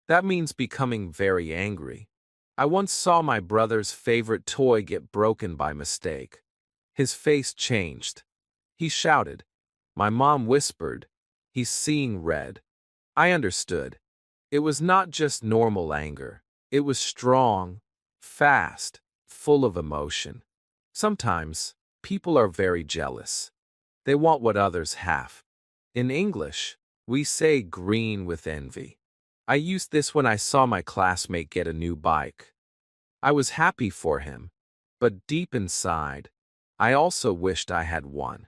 That means becoming very angry. I once saw my brother's favorite toy get broken by mistake. His face changed. He shouted. My mom whispered, "He's seeing red." I understood. It was not just normal anger. It was strong, fast, full of emotion. Sometimes, people are very jealous. They want what others have. In English, we say green with envy. I used this when I saw my classmate get a new bike. I was happy for him, but deep inside, I also wished I had one.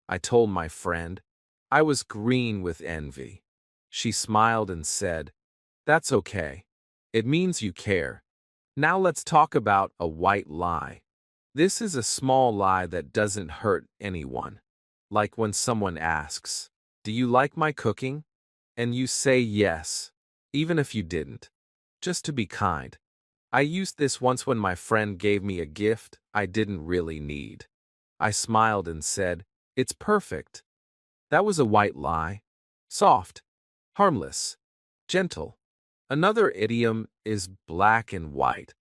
I told my friend, I was green with envy. She smiled and said, "That's okay. It means you care." Now let's talk about a white lie. This is a small lie that doesn't hurt anyone. Like when someone asks, "Do you like my cooking?" And you say yes, even if you didn't. Just to be kind. I used this once when my friend gave me a gift I didn't really need. I smiled and said, "It's perfect." That was a white lie. Soft, harmless, gentle. Another idiom is black and white.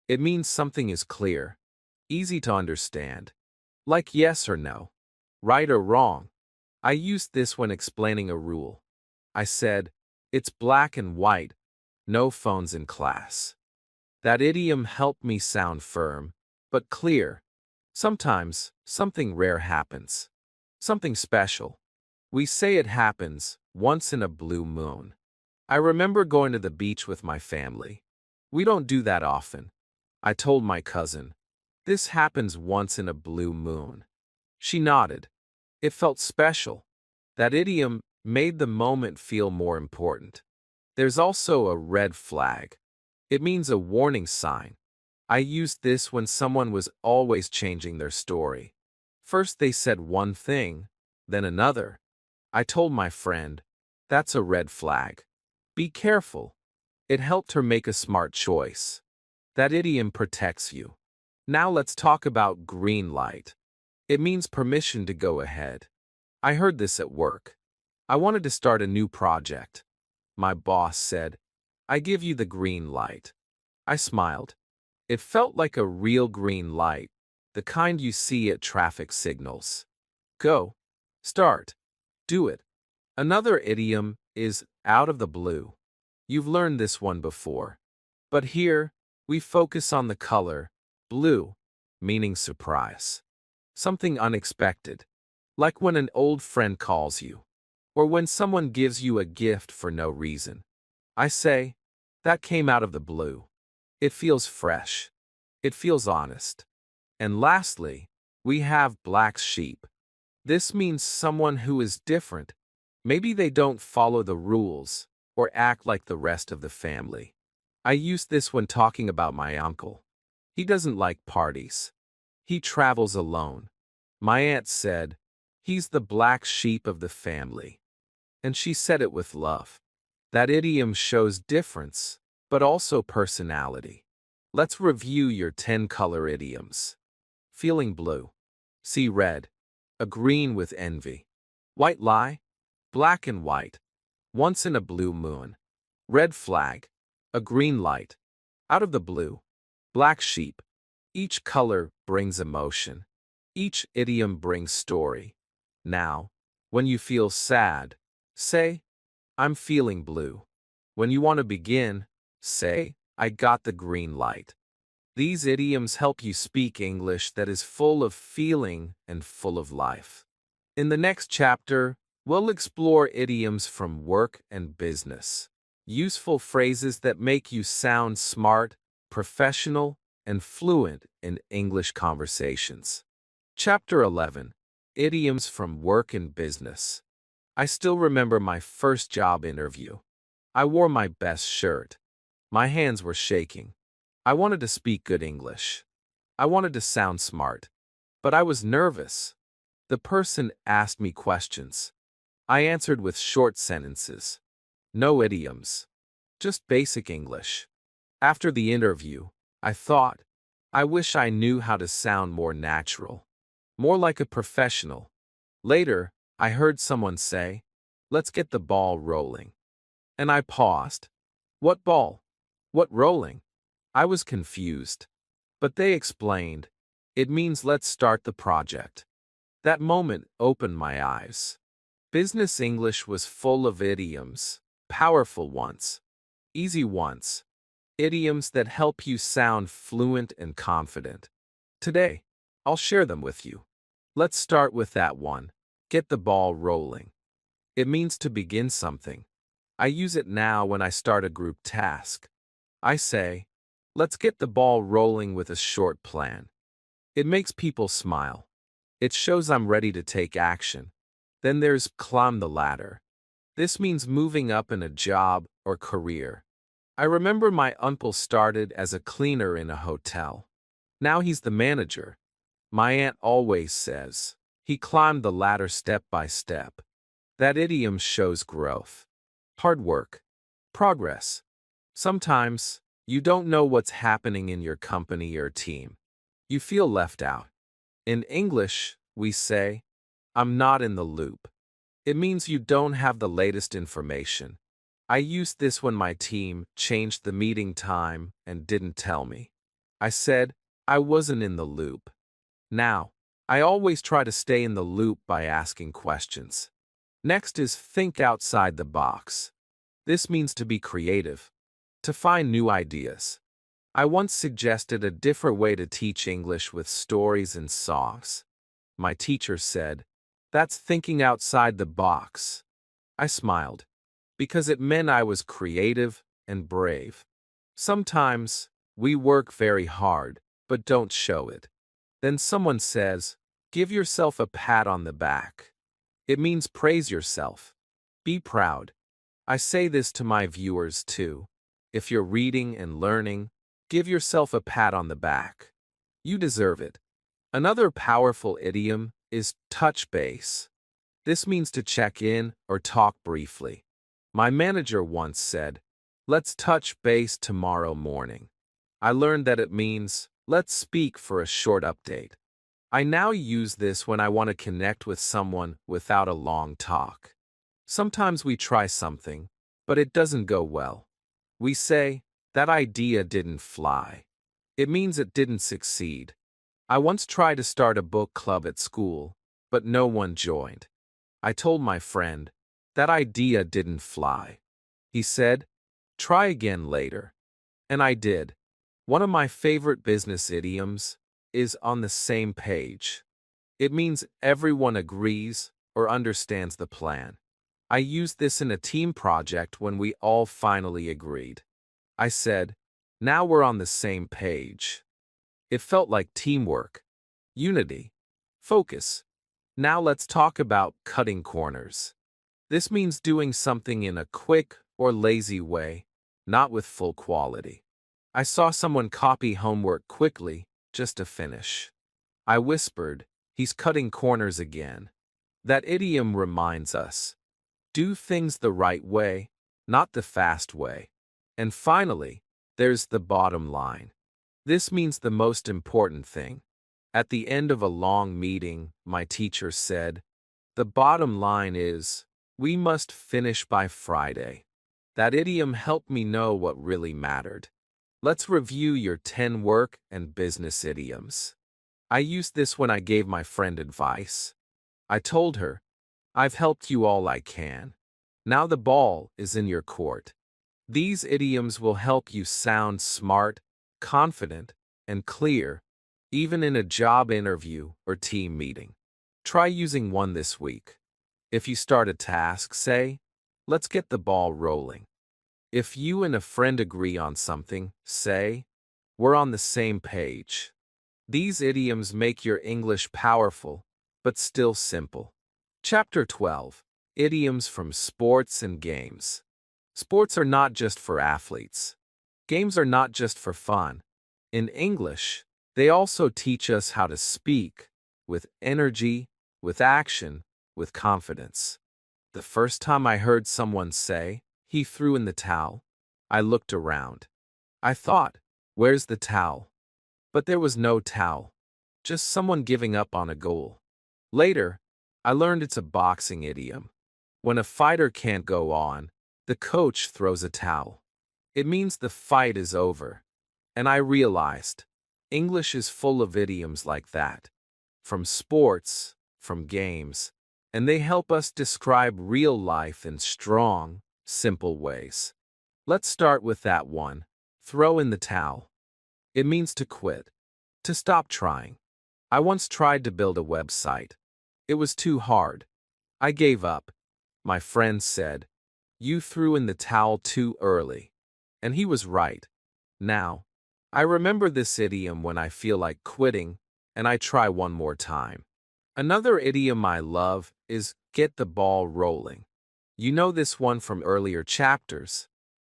It means something is clear, easy to understand. Like yes or no, right or wrong. I used this when explaining a rule. I said, "It's black and white, no phones in class." That idiom helped me sound firm, but clear. Sometimes, Something rare happens. Something special. We say it happens once in a blue moon. I remember going to the beach with my family. We don't do that often. I told my cousin, "This happens once in a blue moon." She nodded. It felt special. That idiom made the moment feel more important. There's also a red flag. It means a warning sign. I used this when someone was always changing their story. First they said one thing, then another. I told my friend, "That's a red flag. Be careful." It helped her make a smart choice. That idiom protects you. Now let's talk about green light. It means permission to go ahead. I heard this at work. I wanted to start a new project. My boss said, "I give you the green light." I smiled. It felt like a real green light, the kind you see at traffic signals. Go. Start. Do it. Another idiom is out of the blue. You've learned this one before. But here, we focus on the color, blue, meaning surprise. Something unexpected, like when an old friend calls you, or when someone gives you a gift for no reason. I say, that came out of the blue. It feels fresh. It feels honest. And lastly, we have black sheep. This means someone who is different. Maybe they don't follow the rules or act like the rest of the family. I use this when talking about my uncle. He doesn't like parties. He travels alone. My aunt said, "He's the black sheep of the family." And she said it with love. That idiom shows difference, but also personality. Let's review your 10-color idioms. Feeling blue. See red. Agreeing with envy. White lie. Black and white. Once in a blue moon. Red flag. A green light. Out of the blue. Black sheep. Each color brings emotion. Each idiom brings story. Now, when you feel sad, say, "I'm feeling blue." When you want to begin, say, "I got the green light." These idioms help you speak English that is full of feeling and full of life. In the next chapter, we'll explore idioms from work and business. Useful phrases that make you sound smart, professional, and fluent in English conversations. Chapter 11. Idioms from Work and Business. I still remember my first job interview. I wore my best shirt. My hands were shaking. I wanted to speak good English. I wanted to sound smart. But I was nervous. The person asked me questions. I answered with short sentences. No idioms. Just basic English. After the interview, I thought, I wish I knew how to sound more natural. More like a professional. Later, I heard someone say, "Let's get the ball rolling." And I paused. What ball? What rolling? I was confused. But they explained, "It means let's start the project." That moment opened my eyes. Business English was full of idioms, powerful ones, easy ones, idioms that help you sound fluent and confident. Today, I'll share them with you. Let's start with that one. Get the ball rolling. It means to begin something. I use it now when I start a group task. I say, "Let's get the ball rolling with a short plan." It makes people smile. It shows I'm ready to take action. Then there's climb the ladder. This means moving up in a job or career. I remember my uncle started as a cleaner in a hotel. Now he's the manager. My aunt always says, he climbed the ladder step by step. That idiom shows growth. Hard work. Progress. Sometimes, you don't know what's happening in your company or team. You feel left out. In English, we say, "I'm not in the loop." It means you don't have the latest information. I used this when my team changed the meeting time and didn't tell me. I said, I wasn't in the loop. Now, I always try to stay in the loop by asking questions. Next is think outside the box. This means to be creative, to find new ideas. I once suggested a different way to teach English with stories and songs. My teacher said, "That's thinking outside the box." I smiled, because it meant I was creative and brave. Sometimes, we work very hard, but don't show it. Then someone says, "Give yourself a pat on the back." It means praise yourself. Be proud. I say this to my viewers too. If you're reading and learning, give yourself a pat on the back. You deserve it. Another powerful idiom is touch base. This means to check in or talk briefly. My manager once said, "Let's touch base tomorrow morning." I learned that it means, let's speak for a short update. I now use this when I want to connect with someone without a long talk. Sometimes we try something, but it doesn't go well. We say, "That idea didn't fly." It means it didn't succeed. I once tried to start a book club at school, but no one joined. I told my friend, "That idea didn't fly." He said, "Try again later." And I did. One of my favorite business idioms is on the same page. It means everyone agrees or understands the plan. I used this in a team project when we all finally agreed. I said, "Now we're on the same page." It felt like teamwork, unity, focus. Now let's talk about cutting corners. This means doing something in a quick or lazy way, not with full quality. I saw someone copy homework quickly just to finish. I whispered, "He's cutting corners again." That idiom reminds us, do things the right way, not the fast way. And finally, there's the bottom line. This means the most important thing. At the end of a long meeting, my teacher said, "The bottom line is, we must finish by Friday." That idiom helped me know what really mattered. Let's review your 10 work and business idioms. I used this when I gave my friend advice. I told her, "I've helped you all I can. Now the ball is in your court." These idioms will help you sound smart, confident, and clear, even in a job interview or team meeting. Try using one this week. If you start a task, say, "Let's get the ball rolling." If you and a friend agree on something, say, "We're on the same page." These idioms make your English powerful, but still simple. Chapter 12. Idioms from Sports and Games. Sports are not just for athletes. Games are not just for fun. In English, they also teach us how to speak with energy, with action, with confidence. The first time I heard someone say, "He threw in the towel," I looked around. I thought, "Where's the towel?" But there was no towel, just someone giving up on a goal. Later, I learned it's a boxing idiom. When a fighter can't go on, the coach throws a towel. It means the fight is over. And I realized, English is full of idioms like that. From sports, from games, and they help us describe real life in strong, simple ways. Let's start with that one. Throw in the towel. It means to quit, to stop trying. I once tried to build a website. It was too hard. I gave up. My friend said, "You threw in the towel too early." And he was right. Now, I remember this idiom when I feel like quitting, and I try one more time. Another idiom I love is get the ball rolling. You know this one from earlier chapters.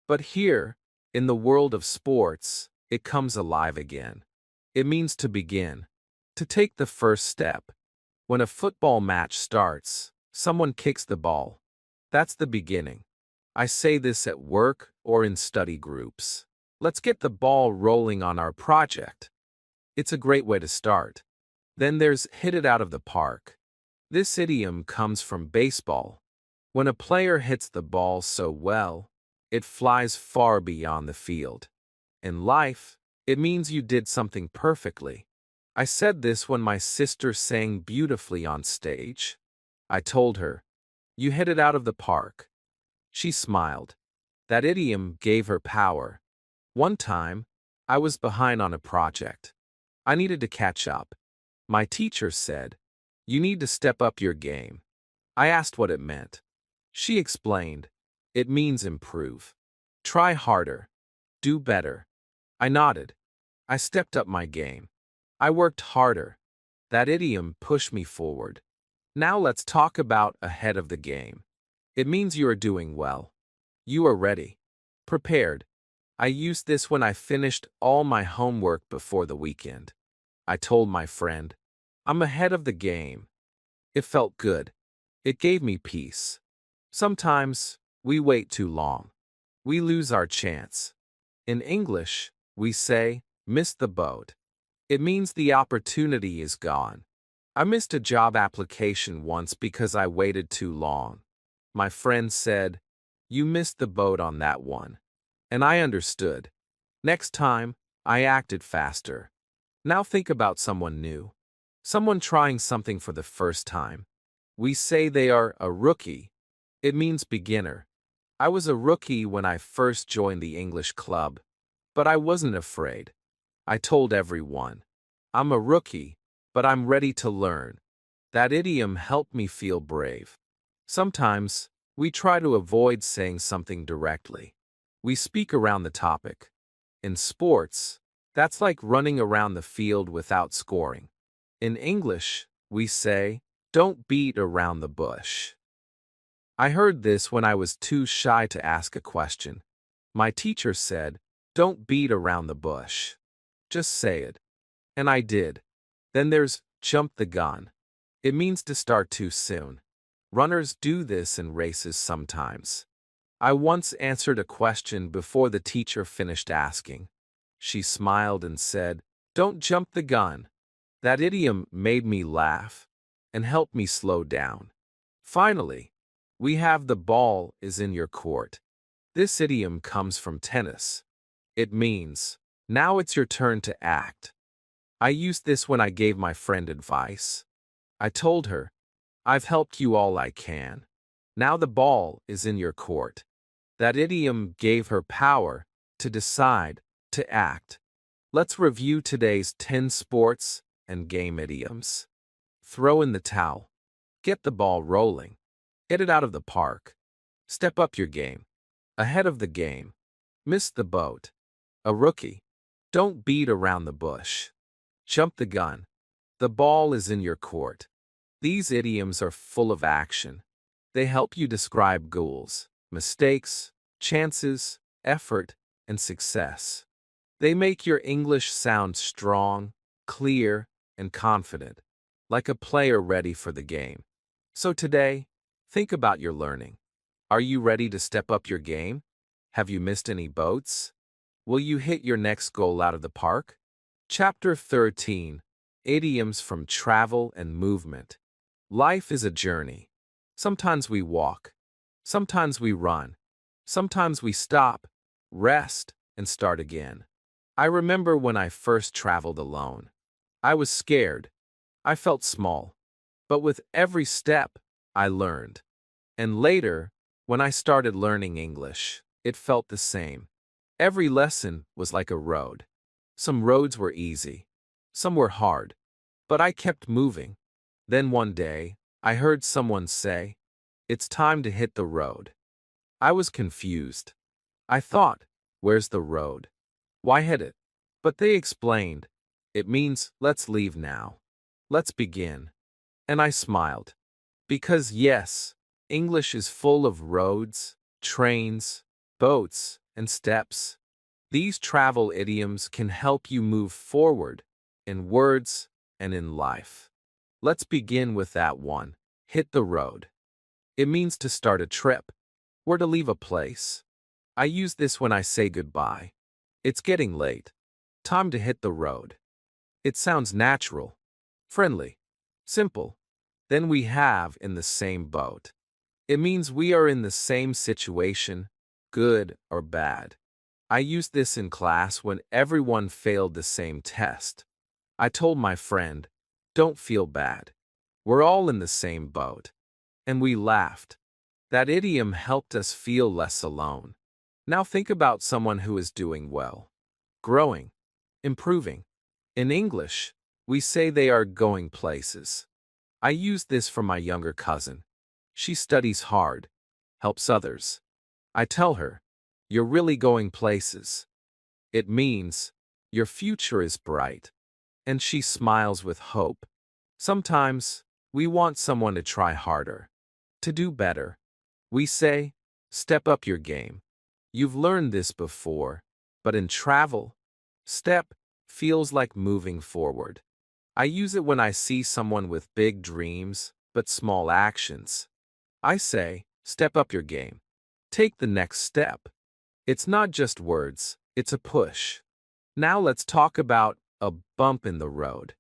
But here, in the world of sports, it comes alive again. It means to begin, to take the first step. When a football match starts, someone kicks the ball. That's the beginning. I say this at work or in study groups. Let's get the ball rolling on our project. It's a great way to start. Then there's hit it out of the park. This idiom comes from baseball. When a player hits the ball so well, it flies far beyond the field. In life, it means you did something perfectly. I said this when my sister sang beautifully on stage. I told her, "You hit it out of the park." She smiled. That idiom gave her power. One time, I was behind on a project. I needed to catch up. My teacher said, You need to step up your game. I asked what it meant. She explained. It means improve. Try harder. Do better. I nodded. I stepped up my game. I worked harder. That idiom pushed me forward. Now let's talk about ahead of the game. It means you are doing well. You are ready. Prepared. I used this when I finished all my homework before the weekend. I told my friend, I'm ahead of the game. It felt good. It gave me peace. Sometimes, we wait too long. We lose our chance. In English, we say, miss the boat. It means the opportunity is gone. I missed a job application once because I waited too long. My friend said, you missed the boat on that one. And I understood. Next time, I acted faster. Now think about someone new. Someone trying something for the first time. We say they are a rookie. It means beginner. I was a rookie when I first joined the English club, but I wasn't afraid. I told everyone, I'm a rookie, but I'm ready to learn. That idiom helped me feel brave. Sometimes, we try to avoid saying something directly. We speak around the topic. In sports, that's like running around the field without scoring. In English, we say, don't beat around the bush. I heard this when I was too shy to ask a question. My teacher said, don't beat around the bush. Just say it. And I did. Then there's jump the gun. It means to start too soon. Runners do this in races sometimes. I once answered a question before the teacher finished asking. She smiled and said, don't jump the gun. That idiom made me laugh and helped me slow down. Finally, we have the ball is in your court. This idiom comes from tennis. It means, now it's your turn to act. I used this when I gave my friend advice. I told her, I've helped you all I can. Now the ball is in your court. That idiom gave her power to decide, to act. Let's review today's 10 sports and game idioms. Throw in the towel. Get the ball rolling. Get it out of the park. Step up your game. Ahead of the game. Miss the boat. A rookie. Don't beat around the bush. Jump the gun. The ball is in your court. These idioms are full of action. They help you describe goals, mistakes, chances, effort, and success. They make your English sound strong, clear, and confident, like a player ready for the game. So today, think about your learning. Are you ready to step up your game? Have you missed any boats? Will you hit your next goal out of the park? Chapter 13, Idioms from Travel and Movement. Life is a journey. Sometimes we walk. Sometimes we run. Sometimes we stop, rest, and start again. I remember when I first traveled alone. I was scared. I felt small. But with every step, I learned. And later, when I started learning English, it felt the same. Every lesson was like a road. Some roads were easy. Some were hard. But I kept moving. Then one day, I heard someone say, it's time to hit the road. I was confused. I thought, where's the road? Why hit it? But they explained, it means let's leave now. Let's begin. And I smiled. Because yes, English is full of roads, trains, boats, and steps. These travel idioms can help you move forward in words and in life. Let's begin with that one. Hit the road. It means to start a trip or to leave a place. I use this when I say goodbye. It's getting late. Time to hit the road. It sounds natural, friendly, simple. Then we have in the same boat. It means we are in the same situation, good or bad. I used this in class when everyone failed the same test. I told my friend, don't feel bad. We're all in the same boat. And we laughed. That idiom helped us feel less alone. Now think about someone who is doing well, growing, improving. In English, we say they are going places. I use this for my younger cousin. She studies hard, helps others. I tell her, "You're really going places." It means, "Your future is bright." And she smiles with hope. Sometimes, we want someone to try harder, to do better. We say, "Step up your game." You've learned this before, but in travel, step feels like moving forward. I use it when I see someone with big dreams, but small actions. I say, "Step up your game." Take the next step. It's not just words, it's a push. Now let's talk about a bump in the road.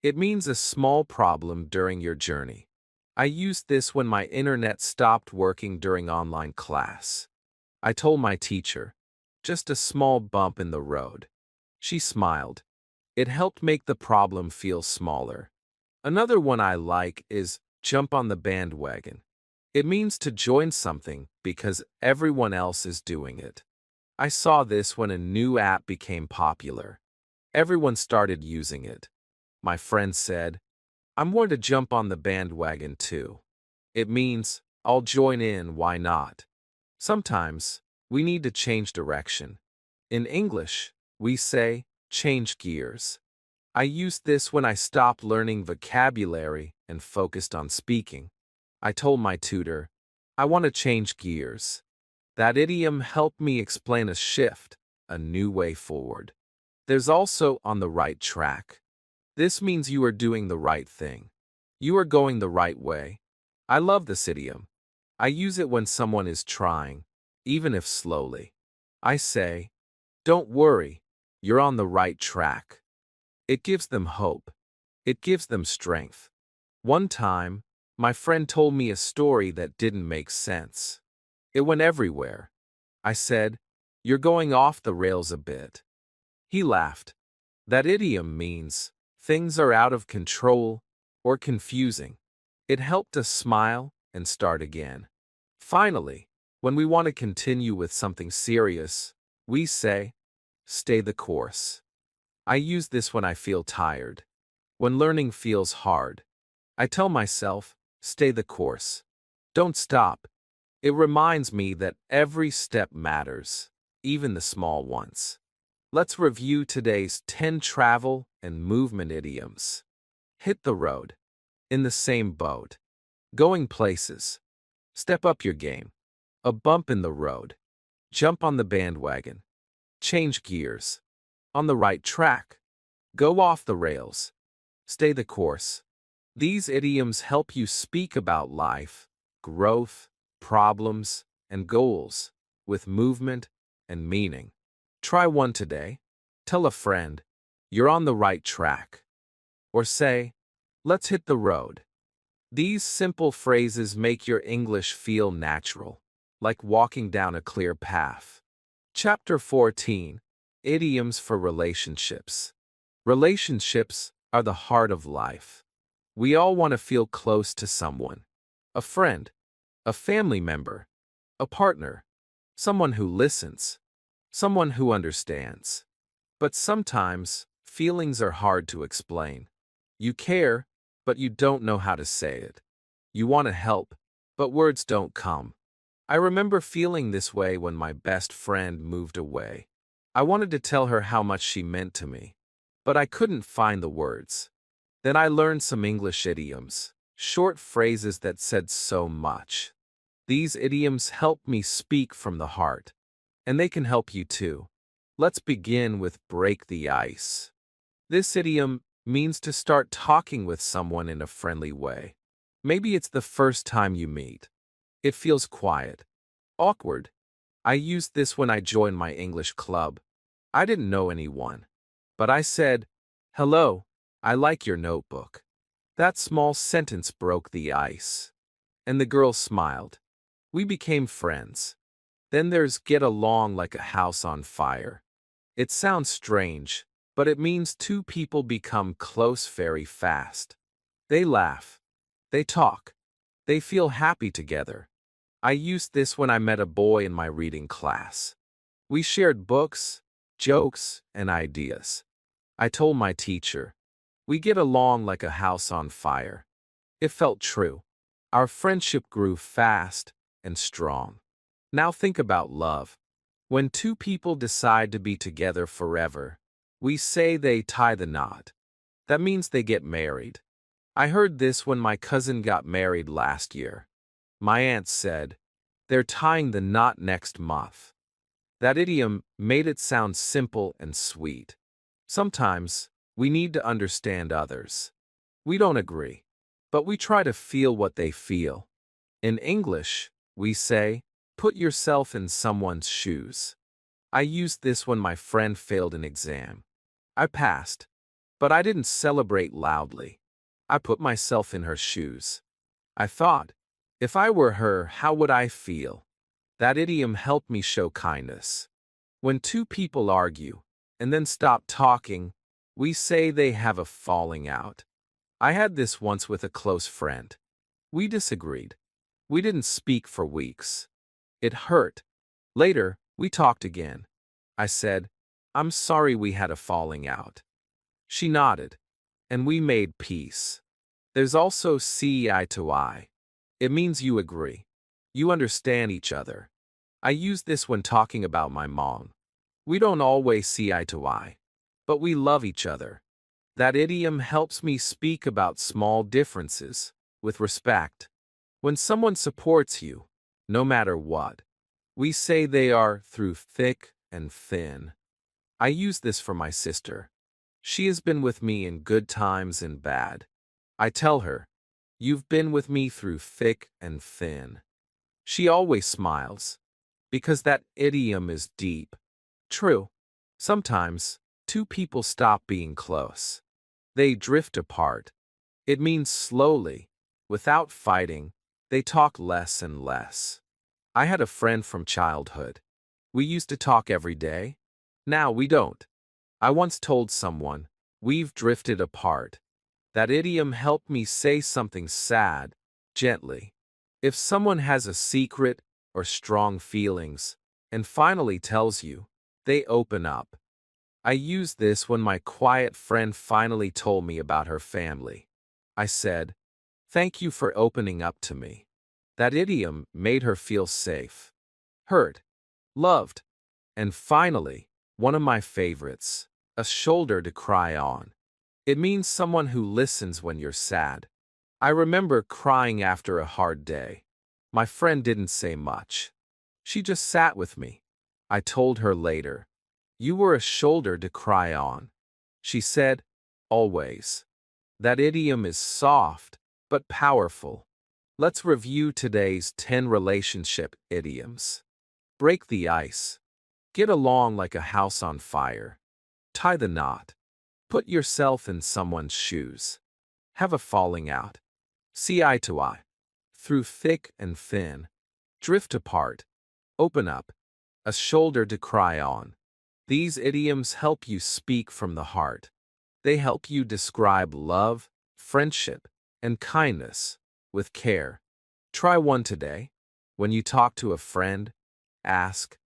It means a small problem during your journey. I used this when my internet stopped working during online class. I told my teacher, "Just a small bump in the road." She smiled. It helped make the problem feel smaller. Another one I like is jump on the bandwagon. It means to join something because everyone else is doing it. I saw this when a new app became popular. Everyone started using it. My friend said, "I'm going to jump on the bandwagon too." It means, "I'll join in, why not?" Sometimes, we need to change direction. In English, we say, change gears. I used this when I stopped learning vocabulary and focused on speaking. I told my tutor, "I want to change gears." That idiom helped me explain a shift, a new way forward. There's also on the right track. This means you are doing the right thing. You are going the right way. I love this idiom. I use it when someone is trying, even if slowly. I say, "Don't worry, you're on the right track." It gives them hope. It gives them strength. One time, my friend told me a story that didn't make sense. It went everywhere. I said, "You're going off the rails a bit." He laughed. That idiom means things are out of control or confusing. It helped us smile and start again. Finally, when we want to continue with something serious, we say, "Stay the course." I use this when I feel tired. When learning feels hard, I tell myself, "Stay the course. Don't stop." It reminds me that every step matters, even the small ones. Let's review today's 10 travel and movement idioms. Hit the road. In the same boat. Going places. Step up your game. A bump in the road. Jump on the bandwagon. Change gears. On the right track. Go off the rails. Stay the course. These idioms help you speak about life, growth, problems, and goals, with movement and meaning. Try one today. Tell a friend, "You're on the right track." Or say, "Let's hit the road." These simple phrases make your English feel natural, like walking down a clear path. Chapter 14, Idioms for Relationships. Relationships are the heart of life. We all want to feel close to someone. A friend, a family member, a partner, someone who listens, someone who understands. But sometimes, feelings are hard to explain. You care, but you don't know how to say it. You want to help, but words don't come. I remember feeling this way when my best friend moved away. I wanted to tell her how much she meant to me, but I couldn't find the words. Then I learned some English idioms, short phrases that said so much. These idioms help me speak from the heart, and they can help you too. Let's begin with break the ice. This idiom means to start talking with someone in a friendly way. Maybe it's the first time you meet. It feels quiet, awkward. I used this when I joined my English club. I didn't know anyone, but I said, "Hello, I like your notebook." That small sentence broke the ice. And the girl smiled. We became friends. Then there's get along like a house on fire. It sounds strange, but it means two people become close very fast. They laugh. They talk. They feel happy together. I used this when I met a boy in my reading class. We shared books, jokes, and ideas. I told my teacher, "We get along like a house on fire." It felt true. Our friendship grew fast and strong. Now think about love. When two people decide to be together forever, we say they tie the knot. That means they get married. I heard this when my cousin got married last year. My aunt said, "They're tying the knot next month." That idiom made it sound simple and sweet. Sometimes, we need to understand others. We don't agree, but we try to feel what they feel. In English, we say, put yourself in someone's shoes. I used this when my friend failed an exam. I passed, but I didn't celebrate loudly. I put myself in her shoes. I thought, if I were her, how would I feel? That idiom helped me show kindness. When two people argue and then stop talking, we say they have a falling out. I had this once with a close friend. We disagreed. We didn't speak for weeks. It hurt. Later, we talked again. I said, "I'm sorry we had a falling out." She nodded, and we made peace. There's also see eye to eye. It means you agree. You understand each other. I use this when talking about my mom. We don't always see eye to eye, but we love each other. That idiom helps me speak about small differences with respect. When someone supports you, no matter what, we say they are through thick and thin. I use this for my sister. She has been with me in good times and bad. I tell her, "You've been with me through thick and thin." She always smiles, because that idiom is deep. True, sometimes two people stop being close. They drift apart. It means slowly, without fighting, they talk less and less. I had a friend from childhood. We used to talk every day. Now we don't. I once told someone, "We've drifted apart." That idiom helped me say something sad, gently. If someone has a secret or strong feelings, and finally tells you, they open up. I used this when my quiet friend finally told me about her family. I said, "Thank you for opening up to me." That idiom made her feel safe, heard, loved, and finally, one of my favorites, a shoulder to cry on. It means someone who listens when you're sad. I remember crying after a hard day. My friend didn't say much. She just sat with me. I told her later, "You were a shoulder to cry on." She said, "Always." That idiom is soft, but powerful. Let's review today's 10 relationship idioms. Break the ice. Get along like a house on fire. Tie the knot. Put yourself in someone's shoes. Have a falling out. See eye to eye. Through thick and thin. Drift apart. Open up. A shoulder to cry on. These idioms help you speak from the heart. They help you describe love, friendship, and kindness with care. Try one today. When you talk to a friend, ask,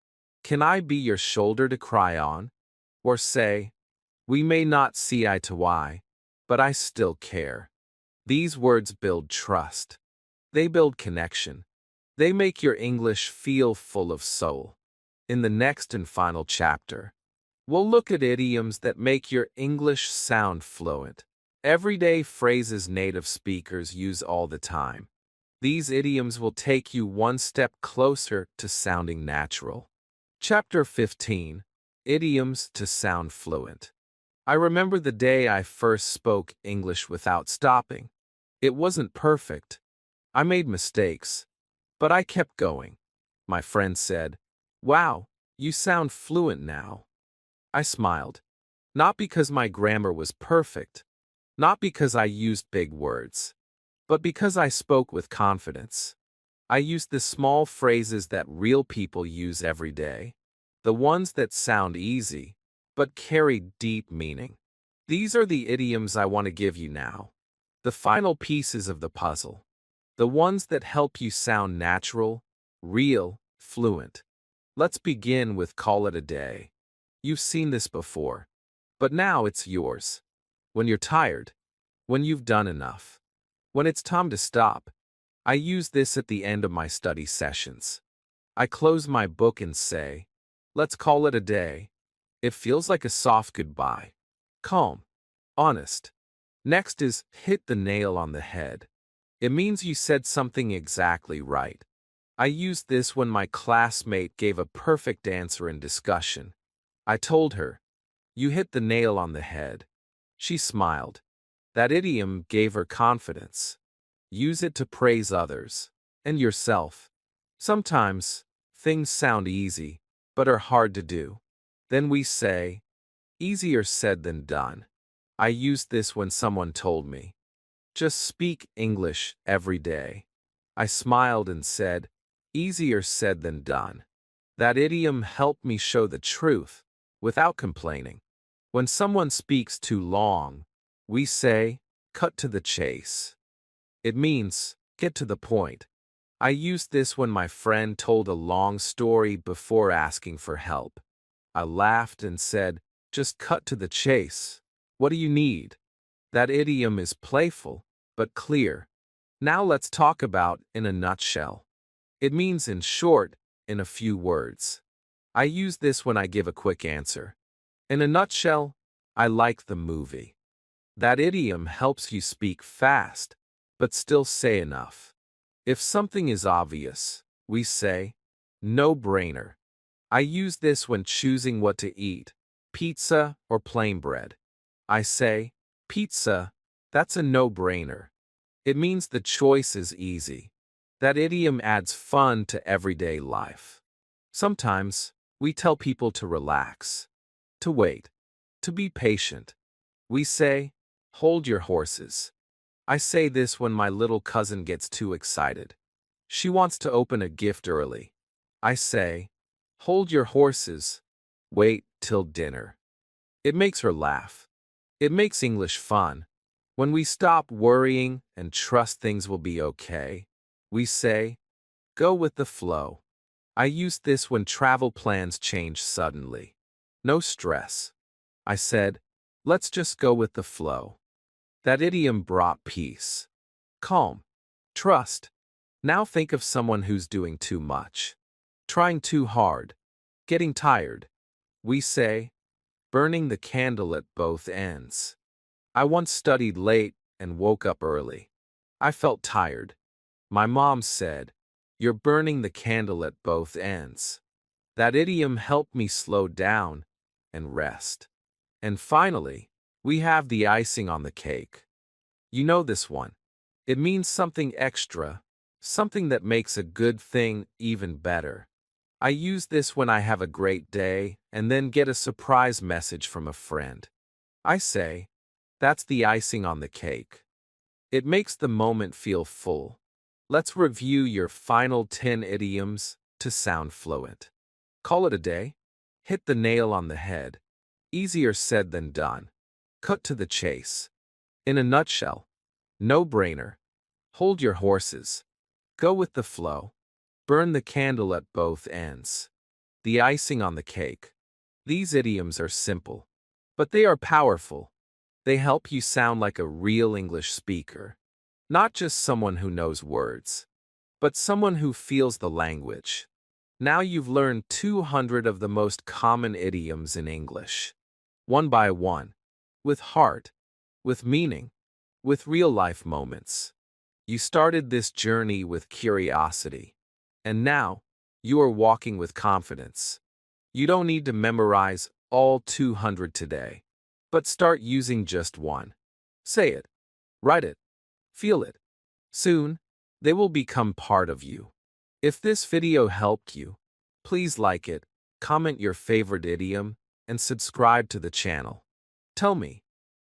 "Can I be your shoulder to cry on?" Or say, "We may not see eye to eye, but I still care." These words build trust. They build connection. They make your English feel full of soul. In the next and final chapter, we'll look at idioms that make your English sound fluent. Everyday phrases native speakers use all the time. These idioms will take you one step closer to sounding natural. Chapter 15. Idioms to sound fluent. I remember the day I first spoke English without stopping. It wasn't perfect. I made mistakes, but I kept going. My friend said, "Wow, you sound fluent now." I smiled. Not because my grammar was perfect, not because I used big words, but because I spoke with confidence. I used the small phrases that real people use every day, the ones that sound easy, but carry deep meaning. These are the idioms I want to give you now. The final pieces of the puzzle. The ones that help you sound natural, real, fluent. Let's begin with call it a day. You've seen this before, but now it's yours. When you're tired, when you've done enough, When it's time to stop, I use this at the end of my study sessions. I close my book and say, let's call it a day. It feels like a soft goodbye. Calm. Honest. Next is hit the nail on the head. It means you said something exactly right. I used this when my classmate gave a perfect answer in discussion. I told her, you hit the nail on the head. She smiled. That idiom gave her confidence. Use it to praise others and yourself. Sometimes, things sound easy, but are hard to do. Then we say, easier said than done. I used this when someone told me, just speak English every day. I smiled and said, easier said than done. That idiom helped me show the truth without complaining. When someone speaks too long, we say, cut to the chase. It means, get to the point. I used this when my friend told a long story before asking for help. I laughed and said, just cut to the chase. What do you need? That idiom is playful, but clear. Now let's talk about in a nutshell. It means in short, in a few words. I use this when I give a quick answer. In a nutshell, I like the movie. That idiom helps you speak fast, but still say enough. If something is obvious, we say, no-brainer. I use this when choosing what to eat, pizza or plain bread. I say, pizza, that's a no-brainer. It means the choice is easy. That idiom adds fun to everyday life. Sometimes, we tell people to relax, to wait, to be patient. We say, hold your horses. I say this when my little cousin gets too excited. She wants to open a gift early. I say, hold your horses, wait till dinner. It makes her laugh. It makes English fun. When we stop worrying and trust things will be okay, we say, go with the flow. I used this when travel plans change suddenly. No stress. I said, let's just go with the flow. That idiom brought peace. Calm. Trust. Now think of someone who's doing too much. Trying too hard. Getting tired. We say, burning the candle at both ends. I once studied late and woke up early. I felt tired. My mom said, you're burning the candle at both ends. That idiom helped me slow down and rest. And finally, we have the icing on the cake. You know this one. It means something extra, something that makes a good thing even better. I use this when I have a great day and then get a surprise message from a friend. I say, that's the icing on the cake. It makes the moment feel full. Let's review your final 10 idioms to sound fluent. Call it a day. Hit the nail on the head. Easier said than done. Cut to the chase. In a nutshell. No-brainer. Hold your horses. Go with the flow. Burn the candle at both ends. The icing on the cake. These idioms are simple, but they are powerful. They help you sound like a real English speaker. Not just someone who knows words, but someone who feels the language. Now you've learned 200 of the most common idioms in English. One by one. With heart. With meaning. With real-life moments. You started this journey with curiosity. And now, you are walking with confidence. You don't need to memorize all 200 today. But start using just one. Say it. Write it. Feel it. Soon, they will become part of you. If this video helped you, please like it, comment your favorite idiom, and subscribe to the channel. Tell me,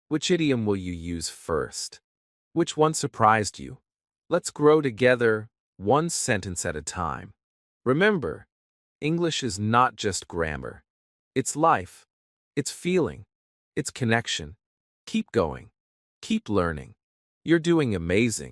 which idiom will you use first? Which one surprised you? Let's grow together, one sentence at a time. Remember, English is not just grammar. It's life. It's feeling. It's connection. Keep going. Keep learning. You're doing amazing.